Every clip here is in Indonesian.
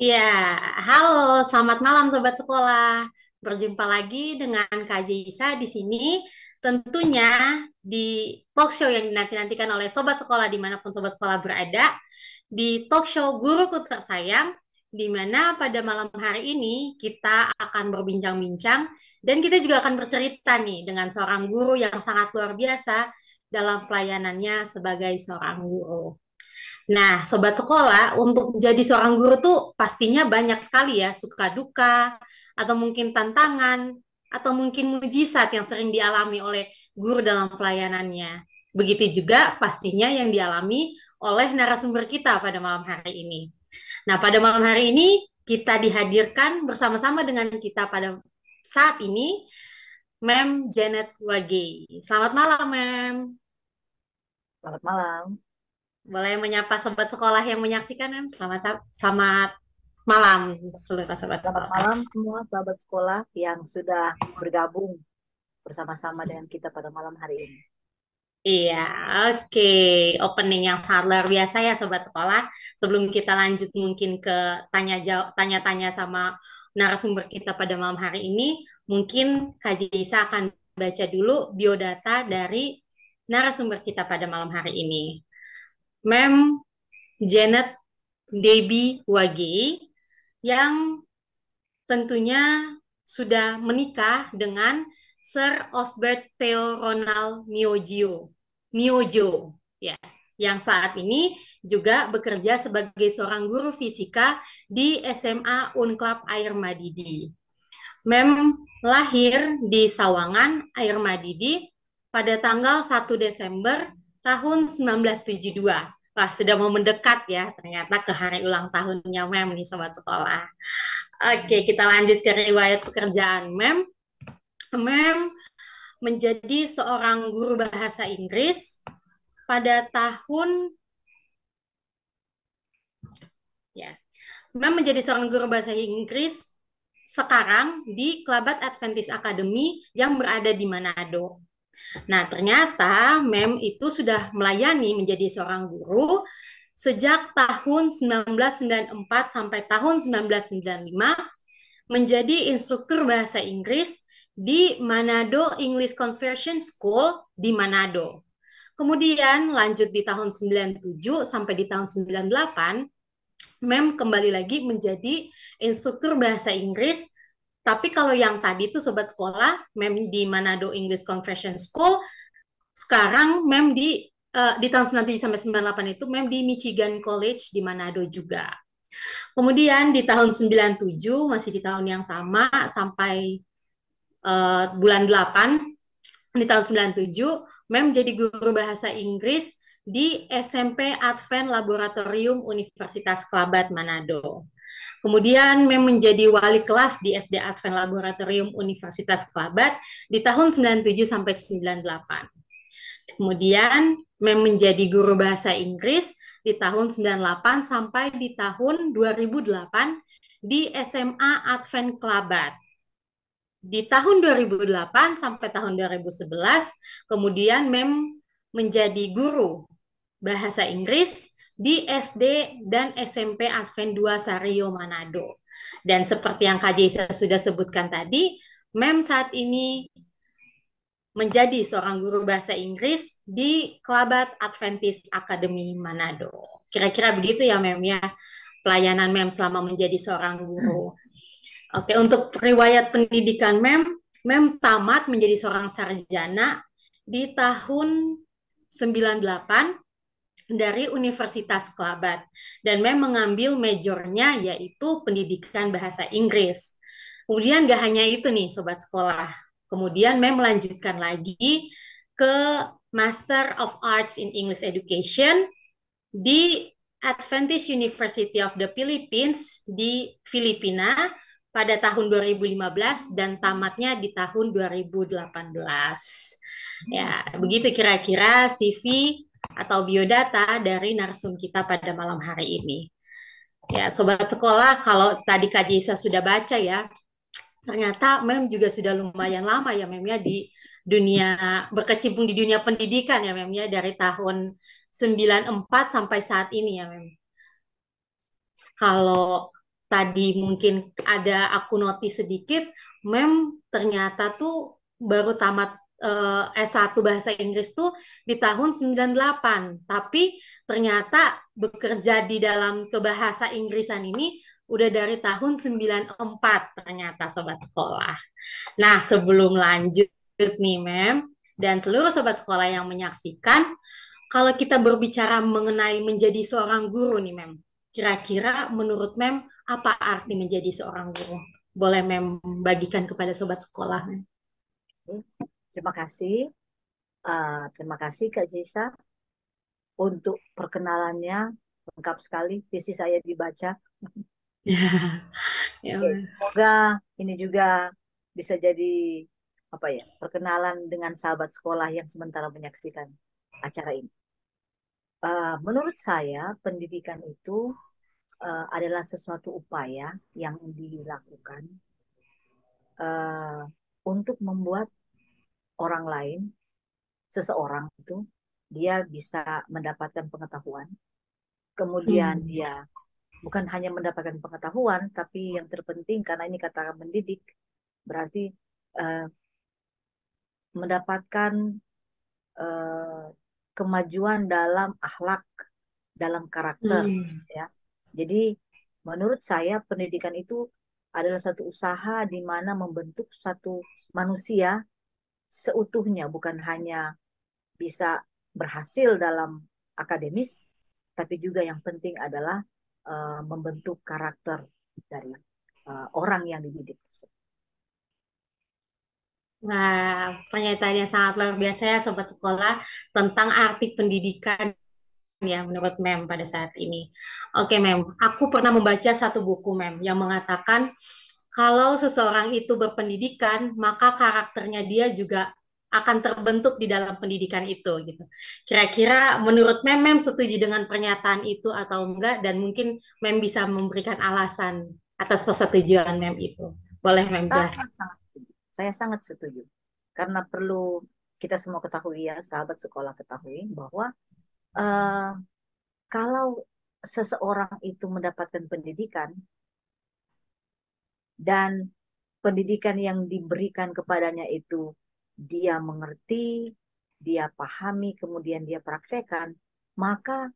Ya, halo, selamat malam Sobat Sekolah. Berjumpa lagi dengan Kak Jisa di sini. Tentunya di talk show yang dinanti-nantikan oleh Sobat Sekolah dimanapun Sobat Sekolah berada. Di talk show Guruku Tersayang, di mana pada malam hari ini kita akan berbincang-bincang dan kita juga akan bercerita nih dengan seorang guru yang sangat luar biasa dalam pelayanannya sebagai seorang guru. Nah, sobat sekolah, untuk jadi seorang guru tuh pastinya banyak sekali ya, suka duka, atau mungkin tantangan, atau mungkin mujizat yang sering dialami oleh guru dalam pelayanannya. Begitu juga pastinya yang dialami oleh narasumber kita pada malam hari ini. Nah, pada malam hari ini kita dihadirkan bersama-sama dengan kita pada saat ini, Mem Janet Wage. Selamat malam, Mem. Selamat malam. Boleh menyapa sobat sekolah yang menyaksikan, Em? Selamat malam seluruh sobat Selamat sekolah. malam semua sahabat sekolah yang sudah bergabung bersama-sama dengan kita pada malam hari ini. Iya, oke. Opening yang sangat luar biasa ya sobat sekolah. Sebelum kita lanjut mungkin ke tanya-tanya sama narasumber kita pada malam hari ini, mungkin Kak Jisa akan baca dulu biodata dari narasumber kita pada malam hari ini. Mem Janet Debbie Wage yang tentunya sudah menikah dengan Sir Osbert Theo Ronald Miojo, ya, yang saat ini juga bekerja sebagai seorang guru fisika di SMA Unclub Air Madidi. Mem lahir di Sawangan, Air Madidi pada tanggal 1 Desember tahun 1972. Wah, sudah mau mendekat ya ternyata ke hari ulang tahunnya Mem nih sobat sekolah. Oke, kita lanjut ke riwayat pekerjaan Mem. Mem menjadi seorang guru bahasa Inggris pada tahun ya. Mem menjadi seorang guru bahasa Inggris sekarang di Kelabat Adventist Academy yang berada di Manado. Nah, ternyata Mem itu sudah melayani menjadi seorang guru sejak tahun 1994 sampai tahun 1995 menjadi instruktur bahasa Inggris di Manado English Conversion School di Manado. Kemudian lanjut di tahun 97 sampai di tahun 98, Mem kembali lagi menjadi instruktur bahasa Inggris. Tapi kalau yang tadi itu sobat sekolah, Mem di Manado English Conversion School, sekarang Mem di tahun 97 sampai 98 itu Mem di Michigan College di Manado juga. Kemudian di tahun 97 masih di tahun yang sama sampai bulan 8 di tahun 97 Mem jadi guru bahasa Inggris di SMP Advent Laboratorium Universitas Kelabat Manado. Kemudian Mem menjadi wali kelas di SD Advent Laboratorium Universitas Kelabat di tahun 97 sampai 98. Kemudian Mem menjadi guru bahasa Inggris di tahun 98 sampai di tahun 2008 di SMA Advent Kelabat. Di tahun 2008 sampai tahun 2011, kemudian Mem menjadi guru bahasa Inggris di SD dan SMP Advent 2 Sario Manado. Dan seperti yang Kak Jaisa sudah sebutkan tadi, Mem saat ini menjadi seorang guru bahasa Inggris di Kelabat Adventist Academy Manado. Kira-kira begitu ya Mem ya, pelayanan Mem selama menjadi seorang guru. Oke, untuk riwayat pendidikan Mem tamat menjadi seorang sarjana di tahun 98 dari Universitas Kelabat. Dan Mem mengambil majornya yaitu pendidikan bahasa Inggris. Kemudian gak hanya itu nih Sobat Sekolah. Kemudian Mem melanjutkan lagi ke Master of Arts in English Education di Adventist University of the Philippines di Filipina pada tahun 2015 dan tamatnya di tahun 2018. Ya, begitu kira-kira CV atau biodata dari narsum kita pada malam hari ini. Ya, sobat sekolah, kalau tadi Kak Jisa sudah baca ya, ternyata Mem juga sudah lumayan lama ya Mem ya di dunia berkecimpung di dunia pendidikan ya Mem ya dari tahun 94 sampai saat ini ya Mem. Kalau tadi mungkin ada aku notice sedikit, ternyata tuh baru tamat S1 bahasa Inggris tuh di tahun 98. Tapi ternyata bekerja di dalam kebahasa Inggrisan ini udah dari tahun 94 ternyata sobat sekolah. Nah, sebelum lanjut nih, dan seluruh sobat sekolah yang menyaksikan, kalau kita berbicara mengenai menjadi seorang guru nih, kira-kira menurut apa arti menjadi seorang guru? Boleh bagikan kepada sobat sekolah, Terima kasih. Terima kasih Kak Jisa untuk perkenalannya. Lengkap sekali, visi saya dibaca. Ya, Oke, semoga ini juga bisa jadi apa ya, perkenalan dengan sahabat sekolah yang sementara menyaksikan acara ini. Menurut saya, pendidikan itu adalah sesuatu upaya yang dilakukan uh, untuk membuat orang lain, seseorang itu, dia bisa mendapatkan pengetahuan. Kemudian hmm. dia bukan hanya mendapatkan pengetahuan, tapi yang terpenting karena ini kata mendidik, berarti uh, mendapatkan uh, kemajuan dalam akhlak, dalam karakter, Hmm. ya. Jadi menurut saya pendidikan itu adalah satu usaha di mana membentuk satu manusia seutuhnya, bukan hanya bisa berhasil dalam akademis, tapi juga yang penting adalah membentuk karakter dari orang yang dididik. Nah, pernyataan yang sangat luar biasa ya sobat sekolah tentang arti pendidikan ya menurut pada saat ini. Oke aku pernah membaca satu buku yang mengatakan kalau seseorang itu berpendidikan, maka karakternya dia juga akan terbentuk di dalam pendidikan itu gitu. Kira-kira menurut setuju dengan pernyataan itu atau enggak, dan mungkin bisa memberikan alasan atas persetujuan itu. Boleh jelaskan. Sangat-sangat setuju. Saya sangat setuju. Karena perlu kita semua ketahui ya, sahabat sekolah ketahui bahwa uh, kalau seseorang itu mendapatkan pendidikan dan pendidikan yang diberikan kepadanya itu dia mengerti, dia pahami, kemudian dia praktekkan, maka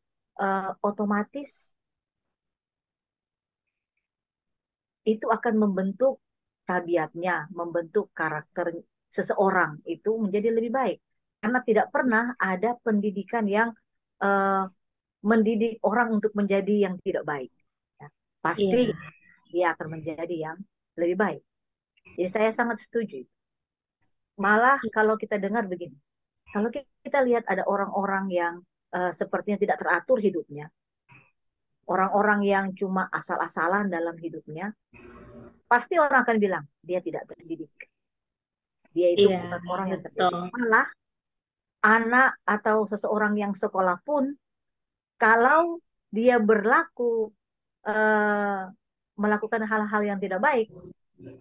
otomatis itu akan membentuk tabiatnya, membentuk karakter seseorang itu menjadi lebih baik. Karena tidak pernah ada pendidikan yang uh, mendidik orang untuk menjadi yang tidak baik. Ya, pasti Iya. dia akan menjadi yang lebih baik. Jadi saya sangat setuju. Malah kalau kita dengar begini, kalau kita lihat ada orang-orang yang sepertinya tidak teratur hidupnya, orang-orang yang cuma asal-asalan dalam hidupnya, pasti orang akan bilang dia tidak terdidik. Dia itu Iya, bukan orang yang terdidik. betul. Malah anak atau seseorang yang sekolah pun, kalau dia berlaku eh, melakukan hal-hal yang tidak baik,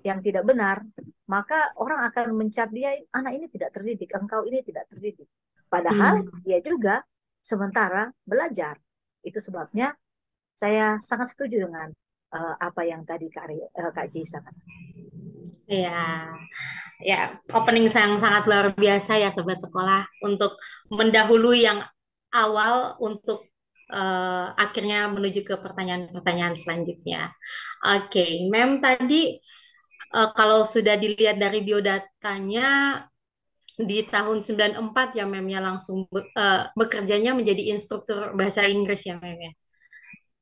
yang tidak benar, maka orang akan mencap dia, anak ini tidak terdidik, engkau ini tidak terdidik. Padahal Hmm. dia juga sementara belajar. Itu sebabnya saya sangat setuju dengan apa yang tadi Kak Jisa katakan. Iya, ya, opening yang sangat luar biasa ya sobat sekolah untuk mendahului yang awal untuk akhirnya menuju ke pertanyaan-pertanyaan selanjutnya. Oke, tadi kalau sudah dilihat dari biodatanya di tahun 94 ya ya langsung bekerjanya menjadi instruktur bahasa Inggris ya ya.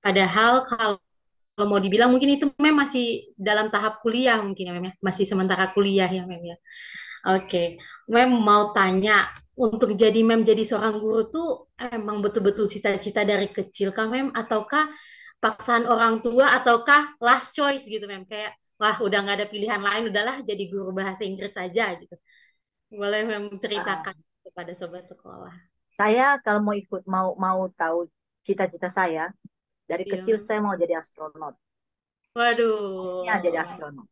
Padahal kalau mau dibilang mungkin itu masih dalam tahap kuliah mungkin ya masih sementara kuliah ya ya. Oke, mau tanya, untuk jadi jadi seorang guru tuh emang betul-betul cita-cita dari kecil kah ataukah paksaan orang tua, ataukah last choice gitu kayak wah udah nggak ada pilihan lain, udahlah jadi guru bahasa Inggris saja gitu. Boleh Uh, menceritakan kepada sobat sekolah. saya kalau mau ikut, mau tahu cita-cita saya, dari Iya, kecil saya mau jadi astronot. Maunya jadi waduh, astronot.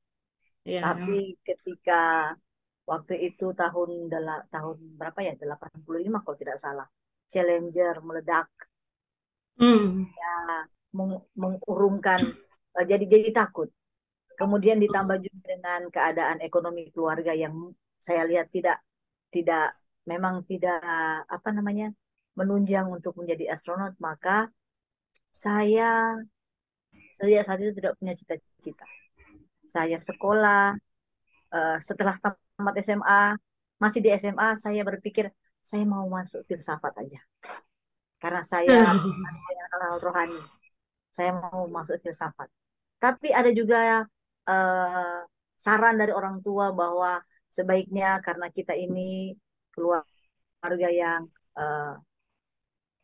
iya, Tapi ketika waktu itu tahun berapa ya? 85 kalau tidak salah. Challenger meledak, hmm, ya, mengurungkan jadi takut. Kemudian ditambah juga dengan keadaan ekonomi keluarga yang saya lihat tidak memang tidak apa namanya menunjang untuk menjadi astronot, maka saya saya saat itu tidak punya cita-cita. Saya sekolah setelah tamat SMA, masih di SMA saya berpikir saya mau masuk filsafat aja karena saya minat dengan hal-hal rohani. Saya mau masuk filsafat. Tapi ada juga eh, saran dari orang tua bahwa sebaiknya karena kita ini keluarga yang eh,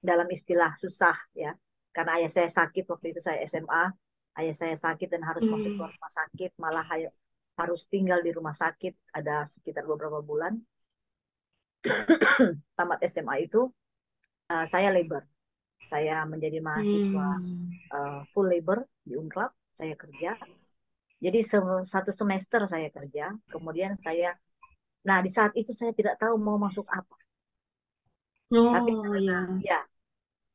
dalam istilah susah ya. Karena ayah saya sakit waktu itu saya SMA, ayah saya sakit dan harus masuk ke Hmm. rumah sakit, malah harus tinggal di rumah sakit ada sekitar beberapa bulan. Tamat SMA itu saya labor. Saya menjadi mahasiswa Hmm. full labor di Unclub, saya kerja. Jadi satu semester saya kerja, kemudian nah di saat itu saya tidak tahu mau masuk apa. Tapi Oh karena ya. ya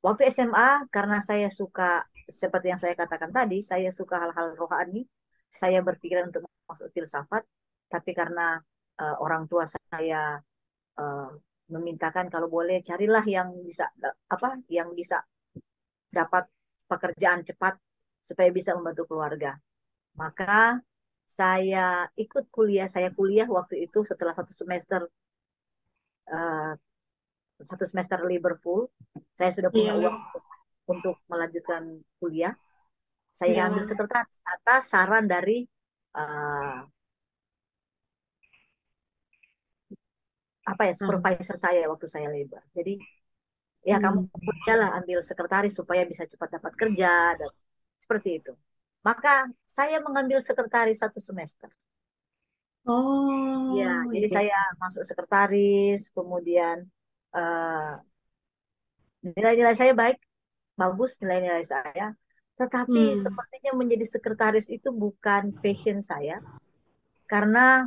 waktu SMA karena saya suka seperti yang saya katakan tadi, saya suka hal-hal rohani, saya berpikiran untuk masuk filsafat. Tapi karena orang tua saya uh, memintakan kalau boleh carilah yang bisa apa, yang bisa dapat pekerjaan cepat supaya bisa membantu keluarga. Maka saya ikut kuliah, saya kuliah waktu itu setelah uh, satu semester Liverpool, saya sudah punya Iya. uang untuk melanjutkan kuliah. Saya ambil Ya. sekretaris atas saran dari uh, apa ya Ah. supervisor saya waktu saya labor. Jadi ya kamu Hmm. kuliahlah ambil sekretaris supaya bisa cepat dapat kerja dan seperti itu. Maka saya mengambil sekretaris satu semester. Ya, Oh jadi iya. saya masuk sekretaris, kemudian uh, nilai-nilai saya baik, bagus nilai-nilai saya. Tetapi Hmm. sepertinya menjadi sekretaris itu bukan passion saya, karena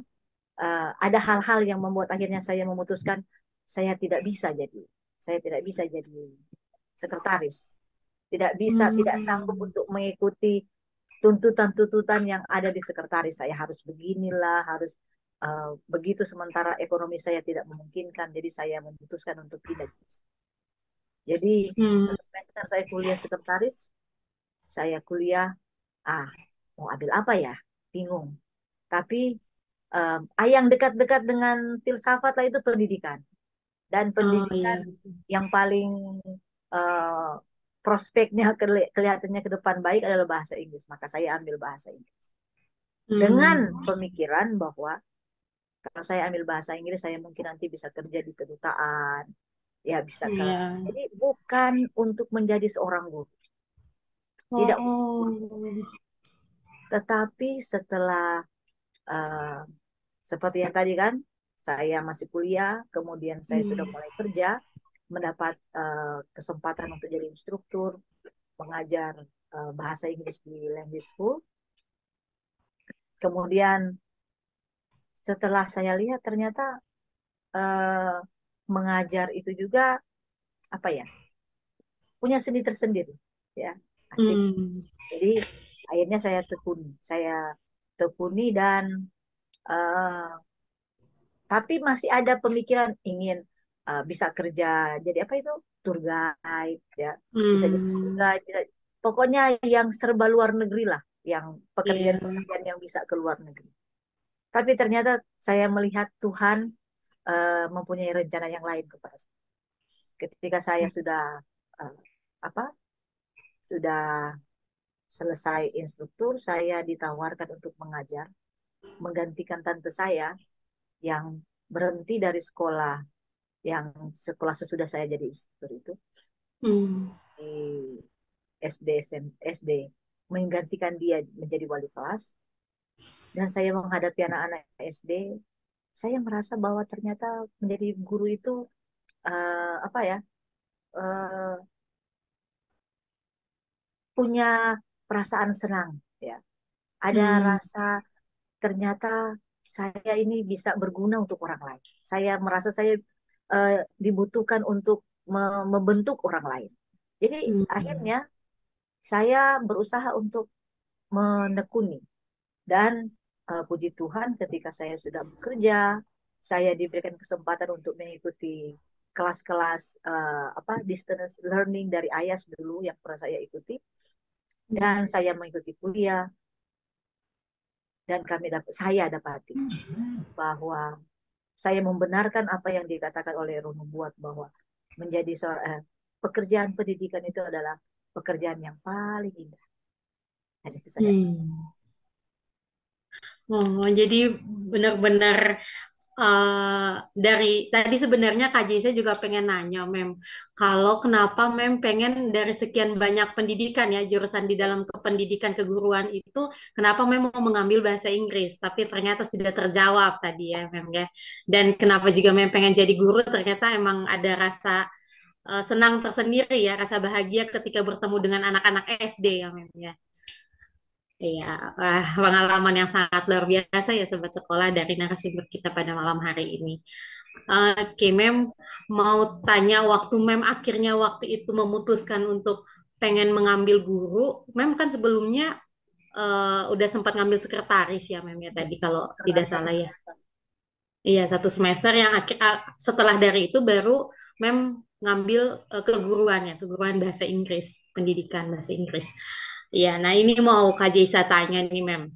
ada hal-hal yang membuat akhirnya saya memutuskan saya tidak bisa jadi, saya tidak bisa jadi sekretaris, tidak bisa, tidak sanggup Hmm. untuk mengikuti tuntutan-tuntutan yang ada di sekretaris. Saya harus beginilah, harus begitu sementara ekonomi saya tidak memungkinkan, jadi saya memutuskan untuk pindah. Jadi Hmm. satu semester saya kuliah sekretaris, saya kuliah, ah mau ambil apa ya? Bingung. Tapi yang dekat-dekat dengan filsafat lah itu pendidikan. Dan Oh pendidikan iya. yang paling uh, prospeknya kelihatannya ke depan baik adalah bahasa Inggris. Maka saya ambil bahasa Inggris. Dengan Hmm. pemikiran bahwa kalau saya ambil bahasa Inggris, saya mungkin nanti bisa kerja di kedutaan, ya bisa ke. Iya. Jadi bukan untuk menjadi seorang guru, tidak. Oh. Tetapi setelah uh, seperti yang tadi kan, saya masih kuliah, kemudian saya sudah Hmm. mulai kerja, mendapat kesempatan untuk jadi instruktur, mengajar bahasa Inggris di language school. Kemudian setelah saya lihat ternyata uh, mengajar itu juga apa ya, punya seni tersendiri, ya asik. Hmm. Jadi akhirnya saya tekuni dan uh, tapi masih ada pemikiran ingin bisa kerja jadi apa itu tour guide ya, bisa jadi tour Hmm. guide pokoknya yang serba luar negeri lah, yang Iya. pekerjaan-pekerjaan yang bisa ke luar negeri. Tapi ternyata saya melihat Tuhan mempunyai rencana yang lain kepada saya. Ketika saya sudah uh, apa sudah selesai instruktur, saya ditawarkan untuk mengajar, menggantikan tante saya yang berhenti dari yang sekolah sesudah saya jadi instruktur itu Hmm. di SD SD, menggantikan dia menjadi wali kelas, dan saya menghadapi anak-anak SD. Saya merasa bahwa ternyata menjadi guru itu apa ya, uh, punya perasaan senang ya, ada Hmm. rasa ternyata saya ini bisa berguna untuk orang lain. Saya merasa saya uh, dibutuhkan untuk membentuk orang lain. Jadi Hmm. akhirnya saya berusaha untuk menekuni. Dan puji Tuhan ketika saya sudah bekerja, saya diberikan kesempatan untuk mengikuti kelas-kelas distance learning dari IAS dulu yang pernah saya ikuti, dan saya mengikuti kuliah, dan saya dapati bahwa saya membenarkan apa yang dikatakan oleh Roh Nubuat bahwa menjadi seorang pekerjaan pendidikan itu adalah pekerjaan yang paling indah. Dan itu saya. Oh, jadi benar-benar dari tadi sebenarnya Kak Jisa juga pengen nanya, Mem, kalau kenapa Mem pengen dari sekian banyak pendidikan ya, jurusan di dalam kependidikan keguruan itu, kenapa Mem mau mengambil bahasa Inggris? Tapi ternyata sudah terjawab tadi ya, Mem ya. Dan kenapa juga Mem pengen jadi guru? Ternyata emang ada rasa senang tersendiri ya, rasa bahagia ketika bertemu dengan anak-anak SD ya, Mem ya. Iya, pengalaman yang sangat luar biasa ya Sobat Sekolah dari narasumber kita pada malam hari ini. Oke, Mem, mau tanya waktu Mem akhirnya waktu itu memutuskan untuk pengen mengambil guru, Mem kan sebelumnya udah sempat ngambil sekretaris ya Mem ya tadi kalau tidak Sekretaris satu salah ya. semester. Iya, satu semester yang setelah dari itu baru Mem ngambil keguruan ya, keguruan bahasa Inggris, pendidikan bahasa Inggris. Iya, nah ini mau Kak Jesa tanya nih Mem.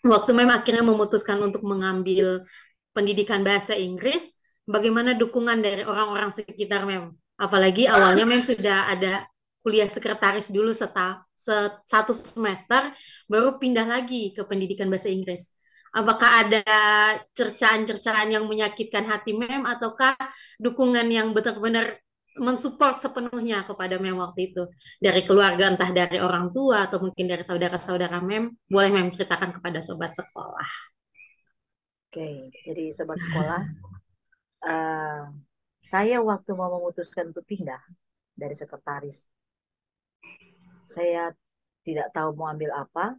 Waktu Mem akhirnya memutuskan untuk mengambil pendidikan bahasa Inggris, bagaimana dukungan dari orang-orang sekitar Mem? Apalagi awalnya Mem sudah ada kuliah sekretaris dulu satu semester, baru pindah lagi ke pendidikan bahasa Inggris. Apakah ada cercaan-cercaan yang menyakitkan hati Mem, ataukah dukungan yang benar-benar mensupport sepenuhnya kepada Mem waktu itu? Dari keluarga, entah dari orang tua, atau mungkin dari saudara-saudara Mem, boleh Mem ceritakan kepada sobat sekolah. Oke, jadi sobat sekolah, uh, saya waktu mau memutuskan untuk pindah dari sekretaris, saya tidak tahu mau ambil apa,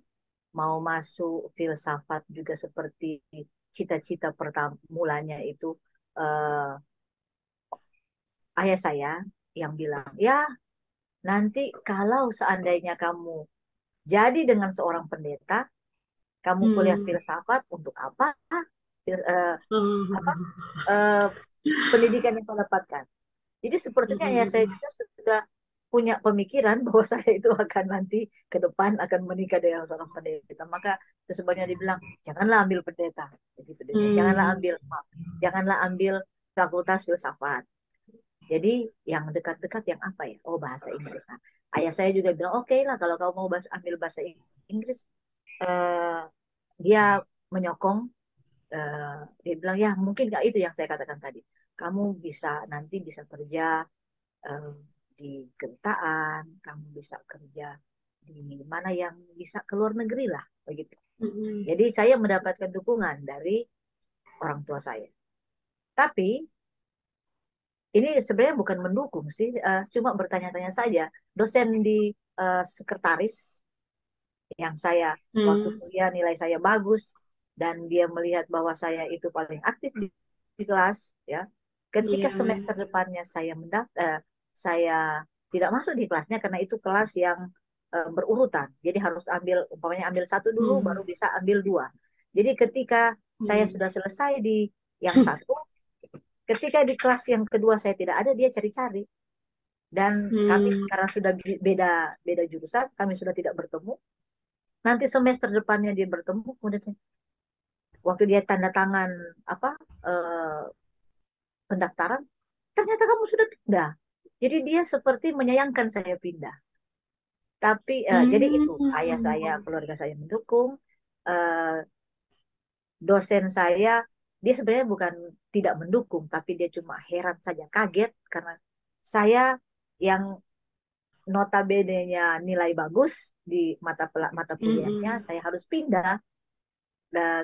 mau masuk filsafat juga seperti cita-cita pertama mulanya itu uh, ayah saya yang bilang, ya nanti kalau seandainya kamu jadi dengan seorang pendeta, kamu kuliah Hmm. filsafat untuk apa? Apa Hmm. uh, pendidikan yang kau dapatkan? Jadi sepertinya ya saya Hmm. juga sudah punya pemikiran bahwa saya itu akan nanti ke depan akan menikah dengan seorang pendeta. Maka itu sebabnya dibilang janganlah ambil pendeta, begitu deh. Hmm. Janganlah ambil fakultas filsafat. Jadi yang dekat-dekat yang apa ya? Oh bahasa Inggris. Nah, ayah saya juga bilang oke lah kalau kamu mau ambil bahasa Inggris. eh, dia menyokong. eh, dia bilang ya mungkin nggak itu yang saya katakan tadi. Kamu nanti bisa kerja eh, di kedutaan, kamu bisa kerja di mana yang bisa ke luar negeri lah, begitu. Hmm. Jadi saya mendapatkan dukungan dari orang tua saya. Tapi ini sebenarnya bukan mendukung sih, cuma bertanya-tanya saja. Dosen di sekretaris yang saya waktu Hmm. kuliah nilai saya bagus dan dia melihat bahwa saya itu paling aktif di kelas, ya. Ketika Iya, Mem. semester depannya saya tidak masuk di kelasnya karena itu kelas yang berurutan. Jadi harus umpamanya ambil satu dulu, baru Hmm. bisa ambil dua. Jadi ketika saya Hmm. sudah selesai di yang satu, ketika di kelas yang kedua saya tidak ada, dia cari-cari. Dan kami Hmm. karena sudah beda beda jurusan, kami sudah tidak bertemu. Nanti semester depannya dia bertemu, kemudian waktu dia tanda tangan apa eh, pendaftaran, ternyata kamu sudah pindah. Jadi dia seperti menyayangkan saya pindah. Tapi jadi itu ayah saya, Hmm. keluarga saya mendukung. Eh, Dosen saya, dia sebenarnya bukan tidak mendukung, tapi dia cuma heran saja, kaget karena saya yang notabene-nya nilai bagus di mata kuliahnya, Hmm. saya harus pindah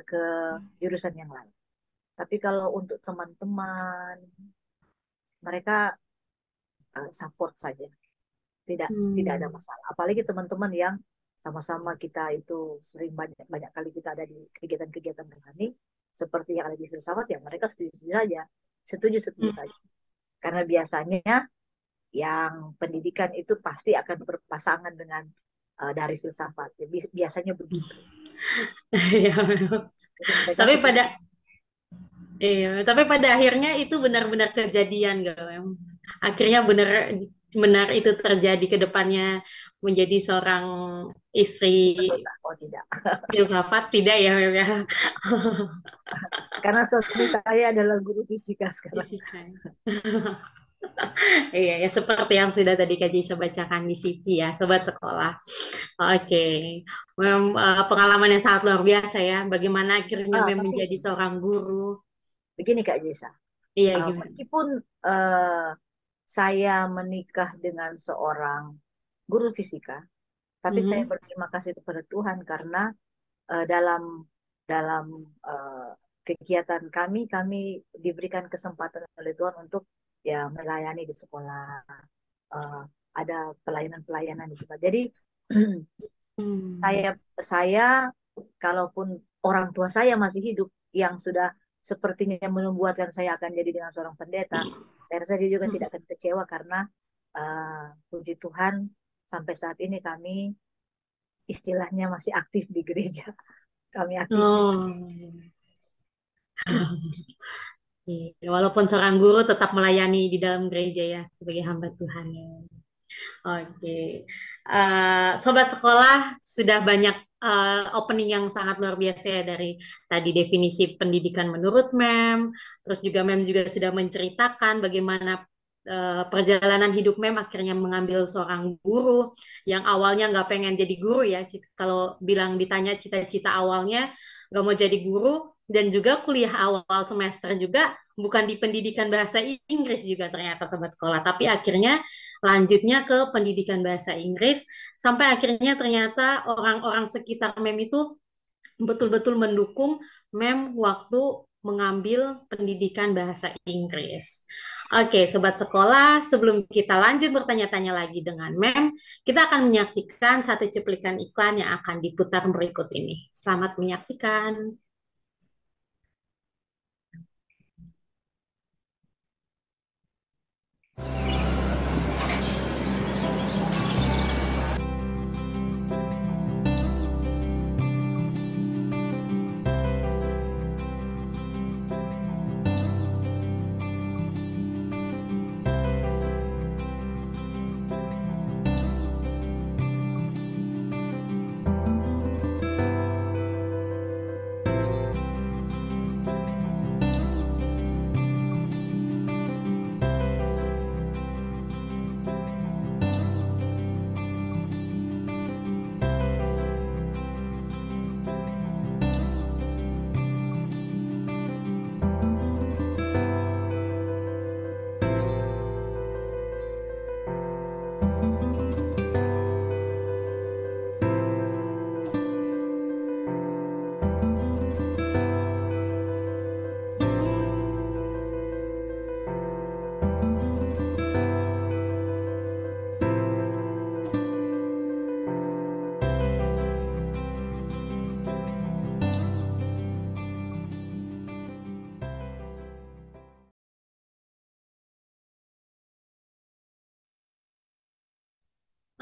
ke jurusan yang lain. Tapi kalau untuk teman-teman, mereka support saja, tidak ada Hmm. masalah. Apalagi teman-teman yang sama-sama kita itu sering banyak banyak kali kita ada di kegiatan-kegiatan rohani seperti yang ada di filsafat, ya mereka setuju saja, setuju Hmm. saja. Karena biasanya yang pendidikan itu pasti akan berpasangan dengan dari filsafat. Jadi biasanya begitu. Iya. Jadi mereka Tapi seperti pada iya, tapi pada akhirnya itu benar-benar kejadian, gak, Em? Akhirnya benar benar itu terjadi ke depannya menjadi seorang istri betul tak? Oh tidak. filsafat, tidak ya, Mem, ya? Karena suami saya adalah guru fisika sekarang. Isikan. Iya, ya seperti yang sudah tadi Kak Jisa bacakan di CV ya, sobat sekolah. Oke, pengalaman yang sangat luar biasa ya. Bagaimana akhirnya Ah, Mem tapi menjadi seorang guru. begini Kak Jisa, Iya, gimana? meskipun saya menikah dengan seorang guru fisika, tapi saya Mhm. berterima kasih kepada Tuhan karena dalam dalam eh, kegiatan kami diberikan kesempatan oleh Tuhan untuk ya melayani di sekolah. Eh, ada pelayanan-pelayanan di sekolah. Jadi Hmm. saya saya kalaupun orang tua saya masih hidup yang sudah sepertinya membuatkan saya akan jadi dengan seorang pendeta, saya rasa dia juga tidak akan kecewa karena puji Tuhan sampai saat ini kami istilahnya masih aktif di gereja. Kami aktif di Oh, iya. Walaupun seorang guru tetap melayani di dalam gereja ya sebagai hamba Tuhan ya. Oke. Sobat sekolah sudah banyak opening yang sangat luar biasa ya dari tadi definisi pendidikan menurut Mem, terus juga Mem juga sudah menceritakan bagaimana perjalanan hidup Mem akhirnya mengambil seorang guru yang awalnya nggak pengen jadi guru ya. Kalau bilang ditanya cita-cita awalnya nggak mau jadi guru dan juga kuliah awal semester juga bukan di pendidikan bahasa Inggris juga ternyata sobat sekolah, tapi akhirnya lanjutnya ke pendidikan bahasa Inggris sampai akhirnya ternyata orang-orang sekitar Mem itu betul-betul mendukung Mem waktu mengambil pendidikan bahasa Inggris. Oke, sobat sekolah, sebelum kita lanjut bertanya-tanya lagi dengan Mem, kita akan menyaksikan satu cuplikan iklan yang akan diputar berikut ini. Selamat menyaksikan.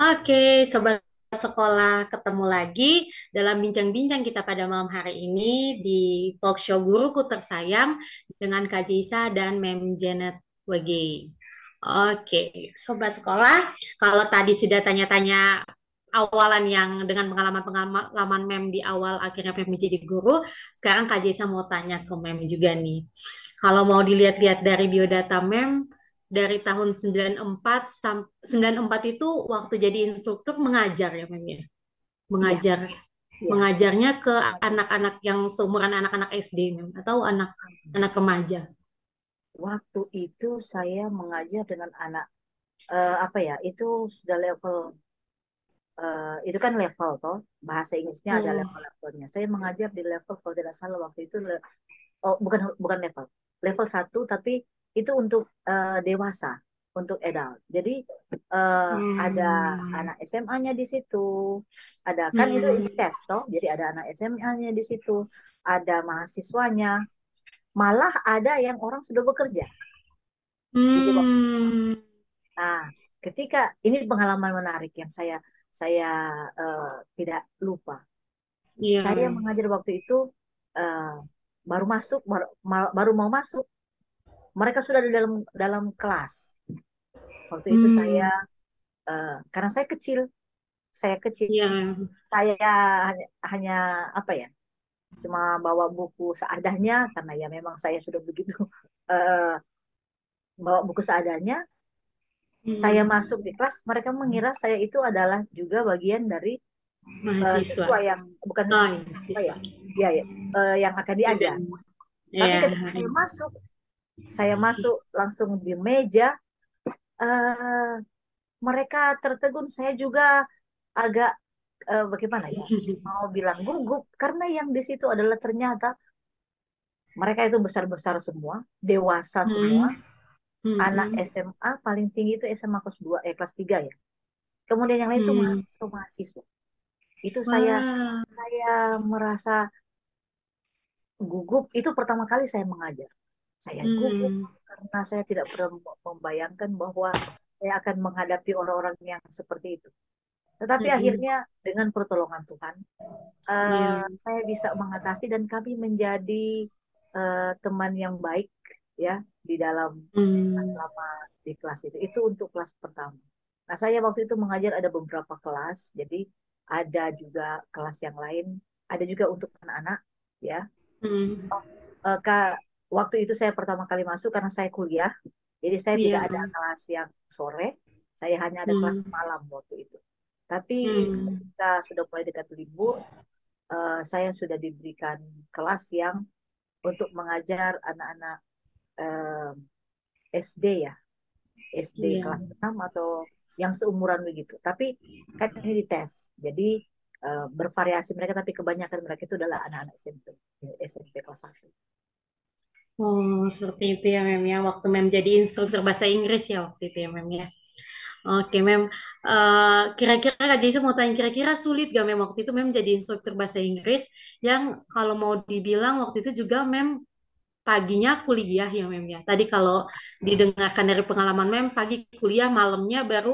Oke, sobat sekolah, ketemu lagi dalam bincang-bincang kita pada malam hari ini di talk show Guruku Tersayang dengan Kak Jisa dan Mem Janet Wage. Oke, sobat sekolah, kalau tadi sudah tanya-tanya awalan yang dengan pengalaman-pengalaman Mem di awal akhirnya Mem menjadi guru, sekarang Kak Jisa mau tanya ke Mem juga nih. Kalau mau dilihat-lihat dari biodata Mem, dari tahun 94 94 itu waktu jadi instruktur mengajar ya Mem ya. iya, Mengajar iya. mengajarnya ke anak-anak yang seumuran anak-anak SD Mem atau anak-anak remaja. Waktu itu saya mengajar dengan anak apa ya? Itu sudah level itu kan level toh. Bahasa Inggrisnya ada Oh, level-levelnya. Saya mengajar di level kalau tidak salah waktu itu oh bukan bukan level. Level satu tapi itu untuk dewasa, untuk adult. Jadi ada hmm, anak SMA-nya di situ. Ada kan itu hmm, tes toh. Jadi ada anak SMA-nya di situ, ada mahasiswanya, malah ada yang orang sudah bekerja. Jadi hmm, nah, ketika ini pengalaman menarik yang saya saya tidak lupa. Iya. Saya mengajar waktu itu eh, baru masuk, baru mau masuk, mereka sudah di dalam dalam kelas. Waktu itu saya Hmm, karena saya kecil, iya. saya hanya apa ya, cuma bawa buku seadanya karena ya memang saya sudah begitu eh, bawa buku seadanya. Saya Hmm, masuk di kelas, mereka mengira saya itu adalah juga bagian dari mahasiswa. siswa yang bukan Oh, iya, apa mahasiswa. ya, ya, ya yang akan diajar. Student. Tapi Iya. ketika saya masuk langsung di meja, eh, mereka tertegun. Saya juga agak bagaimana ya, mau bilang gugup karena yang di situ adalah ternyata mereka itu besar-besar semua, dewasa semua, Hmm, anak hmm, SMA paling tinggi itu SMA kelas 2 kelas 3 ya. Kemudian yang lain itu hmm. mahasiswa-mahasiswa. Itu Wah. saya merasa gugup. Itu pertama kali saya mengajar. Saya gugup Hmm, karena saya tidak pernah membayangkan bahwa saya akan menghadapi orang-orang yang seperti itu. Tetapi hmm, akhirnya dengan pertolongan Tuhan, iya. saya bisa mengatasi dan kami menjadi teman yang baik ya di dalam Hmm, selama di kelas itu. Itu untuk kelas pertama. Nah, saya waktu itu mengajar ada beberapa kelas, jadi ada juga kelas yang lain, ada juga untuk anak-anak ya. hmm, Kak, waktu itu saya pertama kali masuk karena saya kuliah, jadi saya tidak iya. ada kelas yang sore, saya hanya ada kelas Hmm, malam waktu itu. Tapi hmm, ketika sudah mulai dekat libur, saya sudah diberikan kelas yang untuk mengajar anak-anak eh, SD ya, SD iya. kelas 6 atau yang seumuran begitu. Tapi kan ini dites, jadi bervariasi mereka, tapi kebanyakan mereka itu adalah anak-anak SMP, SMP kelas 1. Oh, seperti itu ya, Mem ya. Waktu Mem jadi instruktur bahasa Inggris ya waktu itu ya, Mem ya. Oke, Mem. Kira-kira Kak Jason mau tanya, kira-kira sulit gak Mem waktu itu Mem jadi instruktur bahasa Inggris yang kalau mau dibilang waktu itu juga Mem paginya kuliah ya Mem ya. Tadi kalau didengarkan dari pengalaman Mem, pagi kuliah, malamnya baru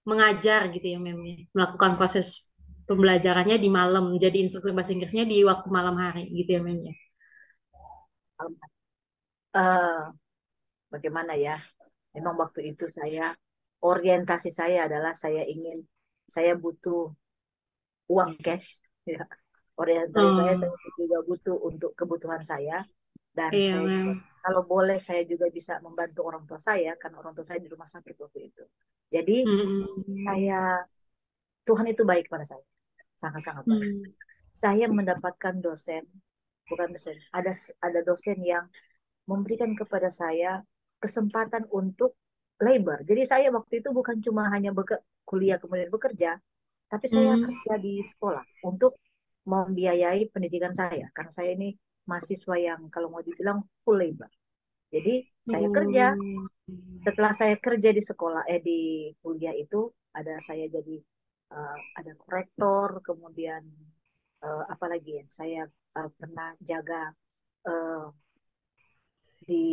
mengajar gitu ya Mem ya. Melakukan proses pembelajarannya di malam, jadi instruktur bahasa Inggrisnya di waktu malam hari gitu ya Mem ya. Eh, Bagaimana ya? Memang waktu itu orientasi saya adalah saya butuh uang cash. Ya. Orientasi Oh, saya juga butuh untuk kebutuhan saya. Dan iya saya juga, Mem. kalau boleh saya juga bisa membantu orang tua saya, karena orang tua saya di rumah sakit waktu itu. Jadi Hmm, saya, Tuhan itu baik pada saya. Sangat-sangat baik. hmm, Saya mendapatkan dosen, bukan dosen, ada dosen yang memberikan kepada saya kesempatan untuk labor. Jadi saya waktu itu bukan cuma hanya kuliah kemudian bekerja, tapi saya hmm, kerja di sekolah untuk membiayai pendidikan saya. Karena saya ini mahasiswa yang kalau mau dibilang full labor. Jadi saya kerja, oh, setelah saya kerja di sekolah, di kuliah itu, saya jadi ada korektor, kemudian apa lagi ya, saya pernah jaga eh, di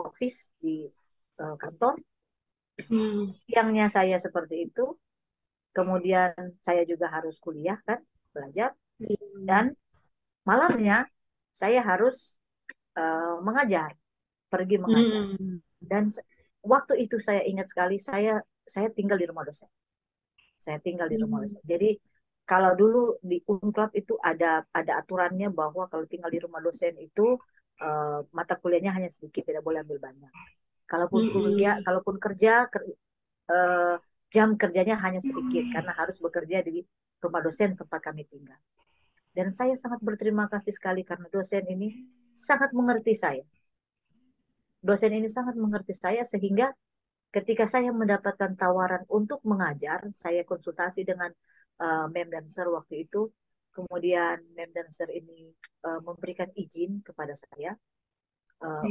office, di kantor. hmm, Siangnya saya seperti itu, kemudian saya juga harus kuliah kan, belajar, dan hmm, malamnya saya harus mengajar, pergi mengajar. hmm, Dan waktu itu saya ingat sekali, saya tinggal di rumah dosen. Saya tinggal di rumah hmm, dosen. Jadi kalau dulu di Unclub itu ada aturannya bahwa kalau tinggal di rumah dosen itu mata kuliahnya hanya sedikit, tidak boleh ambil banyak. Kalaupun kuliah, hmm, kalaupun kerja, eh, jam kerjanya hanya sedikit karena harus bekerja di rumah dosen tempat kami tinggal. Dan saya sangat berterima kasih sekali karena dosen ini sangat mengerti saya. Dosen ini sangat mengerti saya sehingga ketika saya mendapatkan tawaran untuk mengajar, saya konsultasi dengan Mem dan Sir waktu itu. Kemudian Mem dan Sir ini memberikan izin kepada saya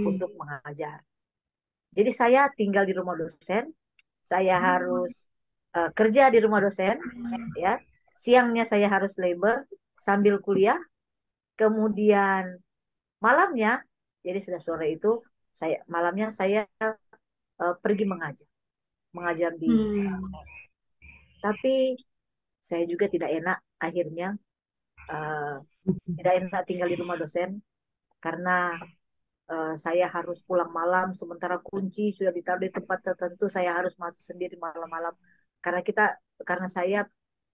untuk hmm, mengajar. Jadi saya tinggal di rumah dosen, saya harus kerja di rumah dosen, ya. Siangnya saya harus labor sambil kuliah, kemudian malamnya, jadi sudah sore itu, malamnya saya pergi mengajar di hmm, mes. Tapi saya juga tidak enak akhirnya, uh, tidak enak tinggal di rumah dosen karena saya harus pulang malam sementara kunci sudah ditaruh di tempat tertentu, saya harus masuk sendiri malam-malam karena karena saya,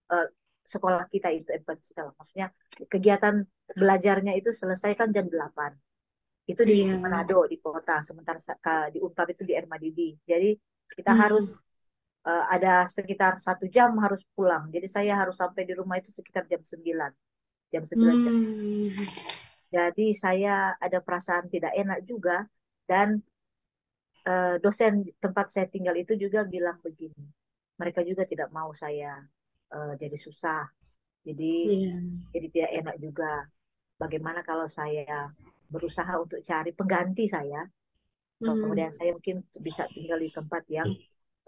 uh, sekolah kita itu kita lah, maksudnya kegiatan belajarnya itu selesai kan jam 8, itu di Iya. Manado di kota, sementara di Unpad itu di Ermadidi. Jadi kita harus, Hmm. ada sekitar 1 jam harus pulang. Jadi saya harus sampai di rumah itu sekitar jam 9, jam 9. Hmm. Jadi saya ada perasaan tidak enak juga, dan dosen tempat saya tinggal itu juga bilang begini, mereka juga tidak mau saya jadi susah, jadi Iya. tidak enak juga. Bagaimana kalau saya berusaha untuk cari pengganti saya, Hmm. kemudian saya mungkin bisa tinggal di tempat yang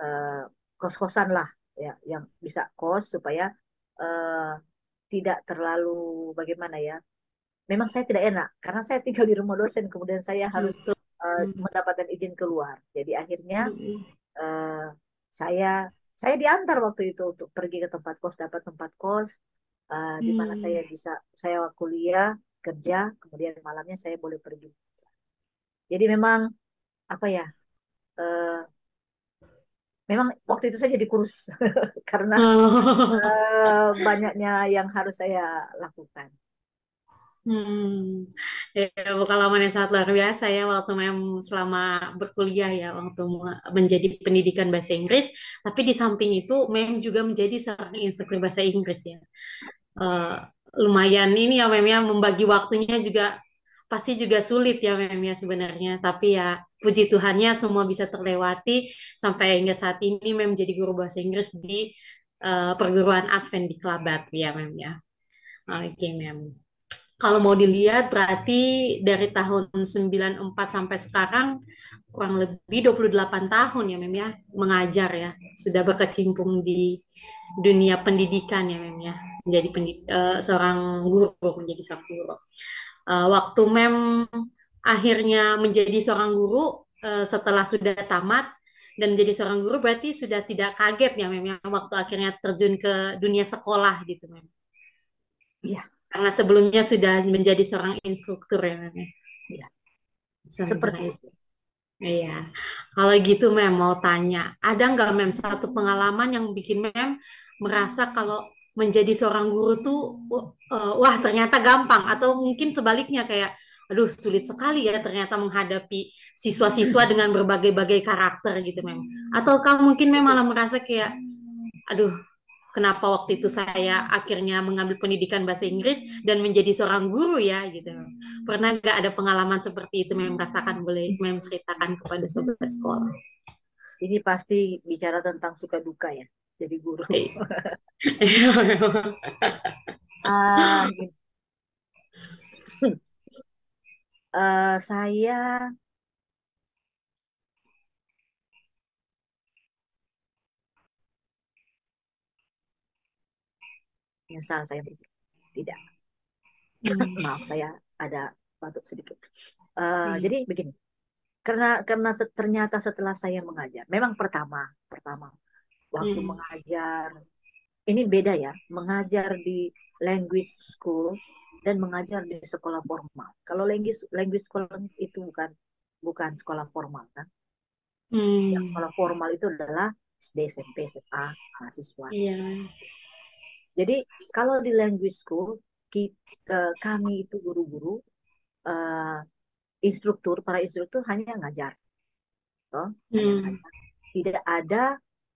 eh, kos-kosan lah, ya, yang bisa kos supaya eh, tidak terlalu, bagaimana ya. Memang saya tidak enak karena saya tinggal di rumah dosen, kemudian saya harus Betul. mendapatkan izin keluar. Jadi akhirnya Hmm. eh, saya saya diantar waktu itu untuk pergi ke tempat kos, dapat tempat kos di mana Hmm. saya kuliah, kerja, kemudian malamnya saya boleh pergi. Jadi memang apa ya? eh, Memang waktu itu saya jadi kurus karena Oh. banyaknya yang harus saya lakukan. Hmm. Ya, pengalaman yang sangat luar biasa ya waktu selama berkuliah ya waktu menjadi pendidikan bahasa Inggris, tapi di samping itu juga menjadi seorang instruktur bahasa Inggris ya. Eh, Lumayan ini ya ya membagi waktunya juga pasti juga sulit ya ya sebenarnya, tapi ya puji Tuhannya semua bisa terlewati sampai hingga saat ini menjadi guru bahasa Inggris di perguruan Advent di Kelabat ya ya. Oke mem. Kalau mau dilihat berarti dari tahun 94 sampai sekarang kurang lebih 28 tahun ya Mem ya mengajar ya. Sudah berkecimpung di dunia pendidikan ya Mem ya. Menjadi seorang guru, menjadi seorang guru. Waktu Mem akhirnya menjadi seorang guru setelah sudah tamat dan menjadi seorang guru berarti sudah tidak kaget ya Mem ya waktu akhirnya terjun ke dunia sekolah gitu Mem. Iya, Karena sebelumnya sudah menjadi seorang instruktur ya, Mem. iya, Sementara seperti itu. itu. Iya. Kalau gitu, Mem, mau tanya, ada nggak, Mem, satu pengalaman yang bikin Mem merasa kalau menjadi seorang guru tuh, wah, ternyata gampang, atau mungkin sebaliknya kayak, aduh, sulit sekali ya ternyata menghadapi siswa-siswa dengan berbagai-bagai karakter gitu, Mem. Atau kamu mungkin Mem malah merasa kayak, aduh, kenapa waktu itu saya akhirnya mengambil pendidikan bahasa Inggris dan menjadi seorang guru ya gitu. Pernah nggak ada pengalaman seperti itu Mem merasakan, boleh Mem ceritakan kepada sobat sekolah? Ini pasti bicara tentang suka duka ya, jadi guru. Gini. Saya menyesal saya tidak. Hmm. Maaf, saya ada batuk sedikit. Hmm. Jadi begini, karena ternyata setelah saya mengajar, memang pertama pertama waktu Hmm. mengajar ini beda ya, mengajar di language school dan mengajar di sekolah formal. Kalau language language school itu bukan sekolah formal kan. Yang Hmm. sekolah formal itu adalah SD, SMP, SMA, mahasiswa. Iya. Jadi kalau di language school, kami itu guru-guru, eh, para instruktur hanya ngajar, toh, hanya Hmm. ngajar. Tidak ada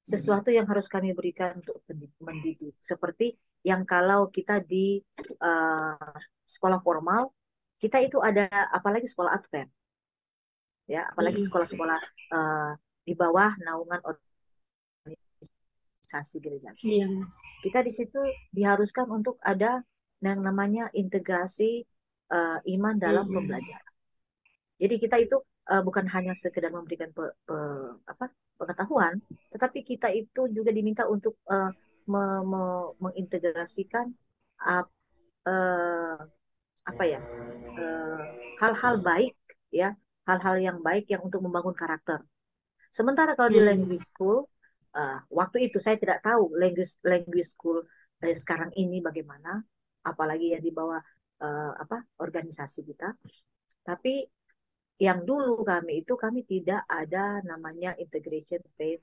sesuatu yang harus kami berikan untuk mendidik. Seperti yang kalau kita di eh, sekolah formal, kita itu ada, apalagi sekolah Advent, ya, apalagi Hmm. sekolah-sekolah eh, di bawah naungan organisasi gereja. Iya. Kita di situ diharuskan untuk ada yang namanya integrasi iman dalam Hmm. pembelajaran. Jadi kita itu bukan hanya sekedar memberikan apa, pengetahuan, tetapi kita itu juga diminta untuk mengintegrasikan uh, uh, apa ya, eh, hal-hal baik, ya, hal-hal yang baik yang untuk membangun karakter. Sementara kalau di Hmm. language school, waktu itu saya tidak tahu language language school sekarang ini bagaimana, apalagi yang di bawah organisasi kita. Tapi yang dulu kami tidak ada namanya integration faith,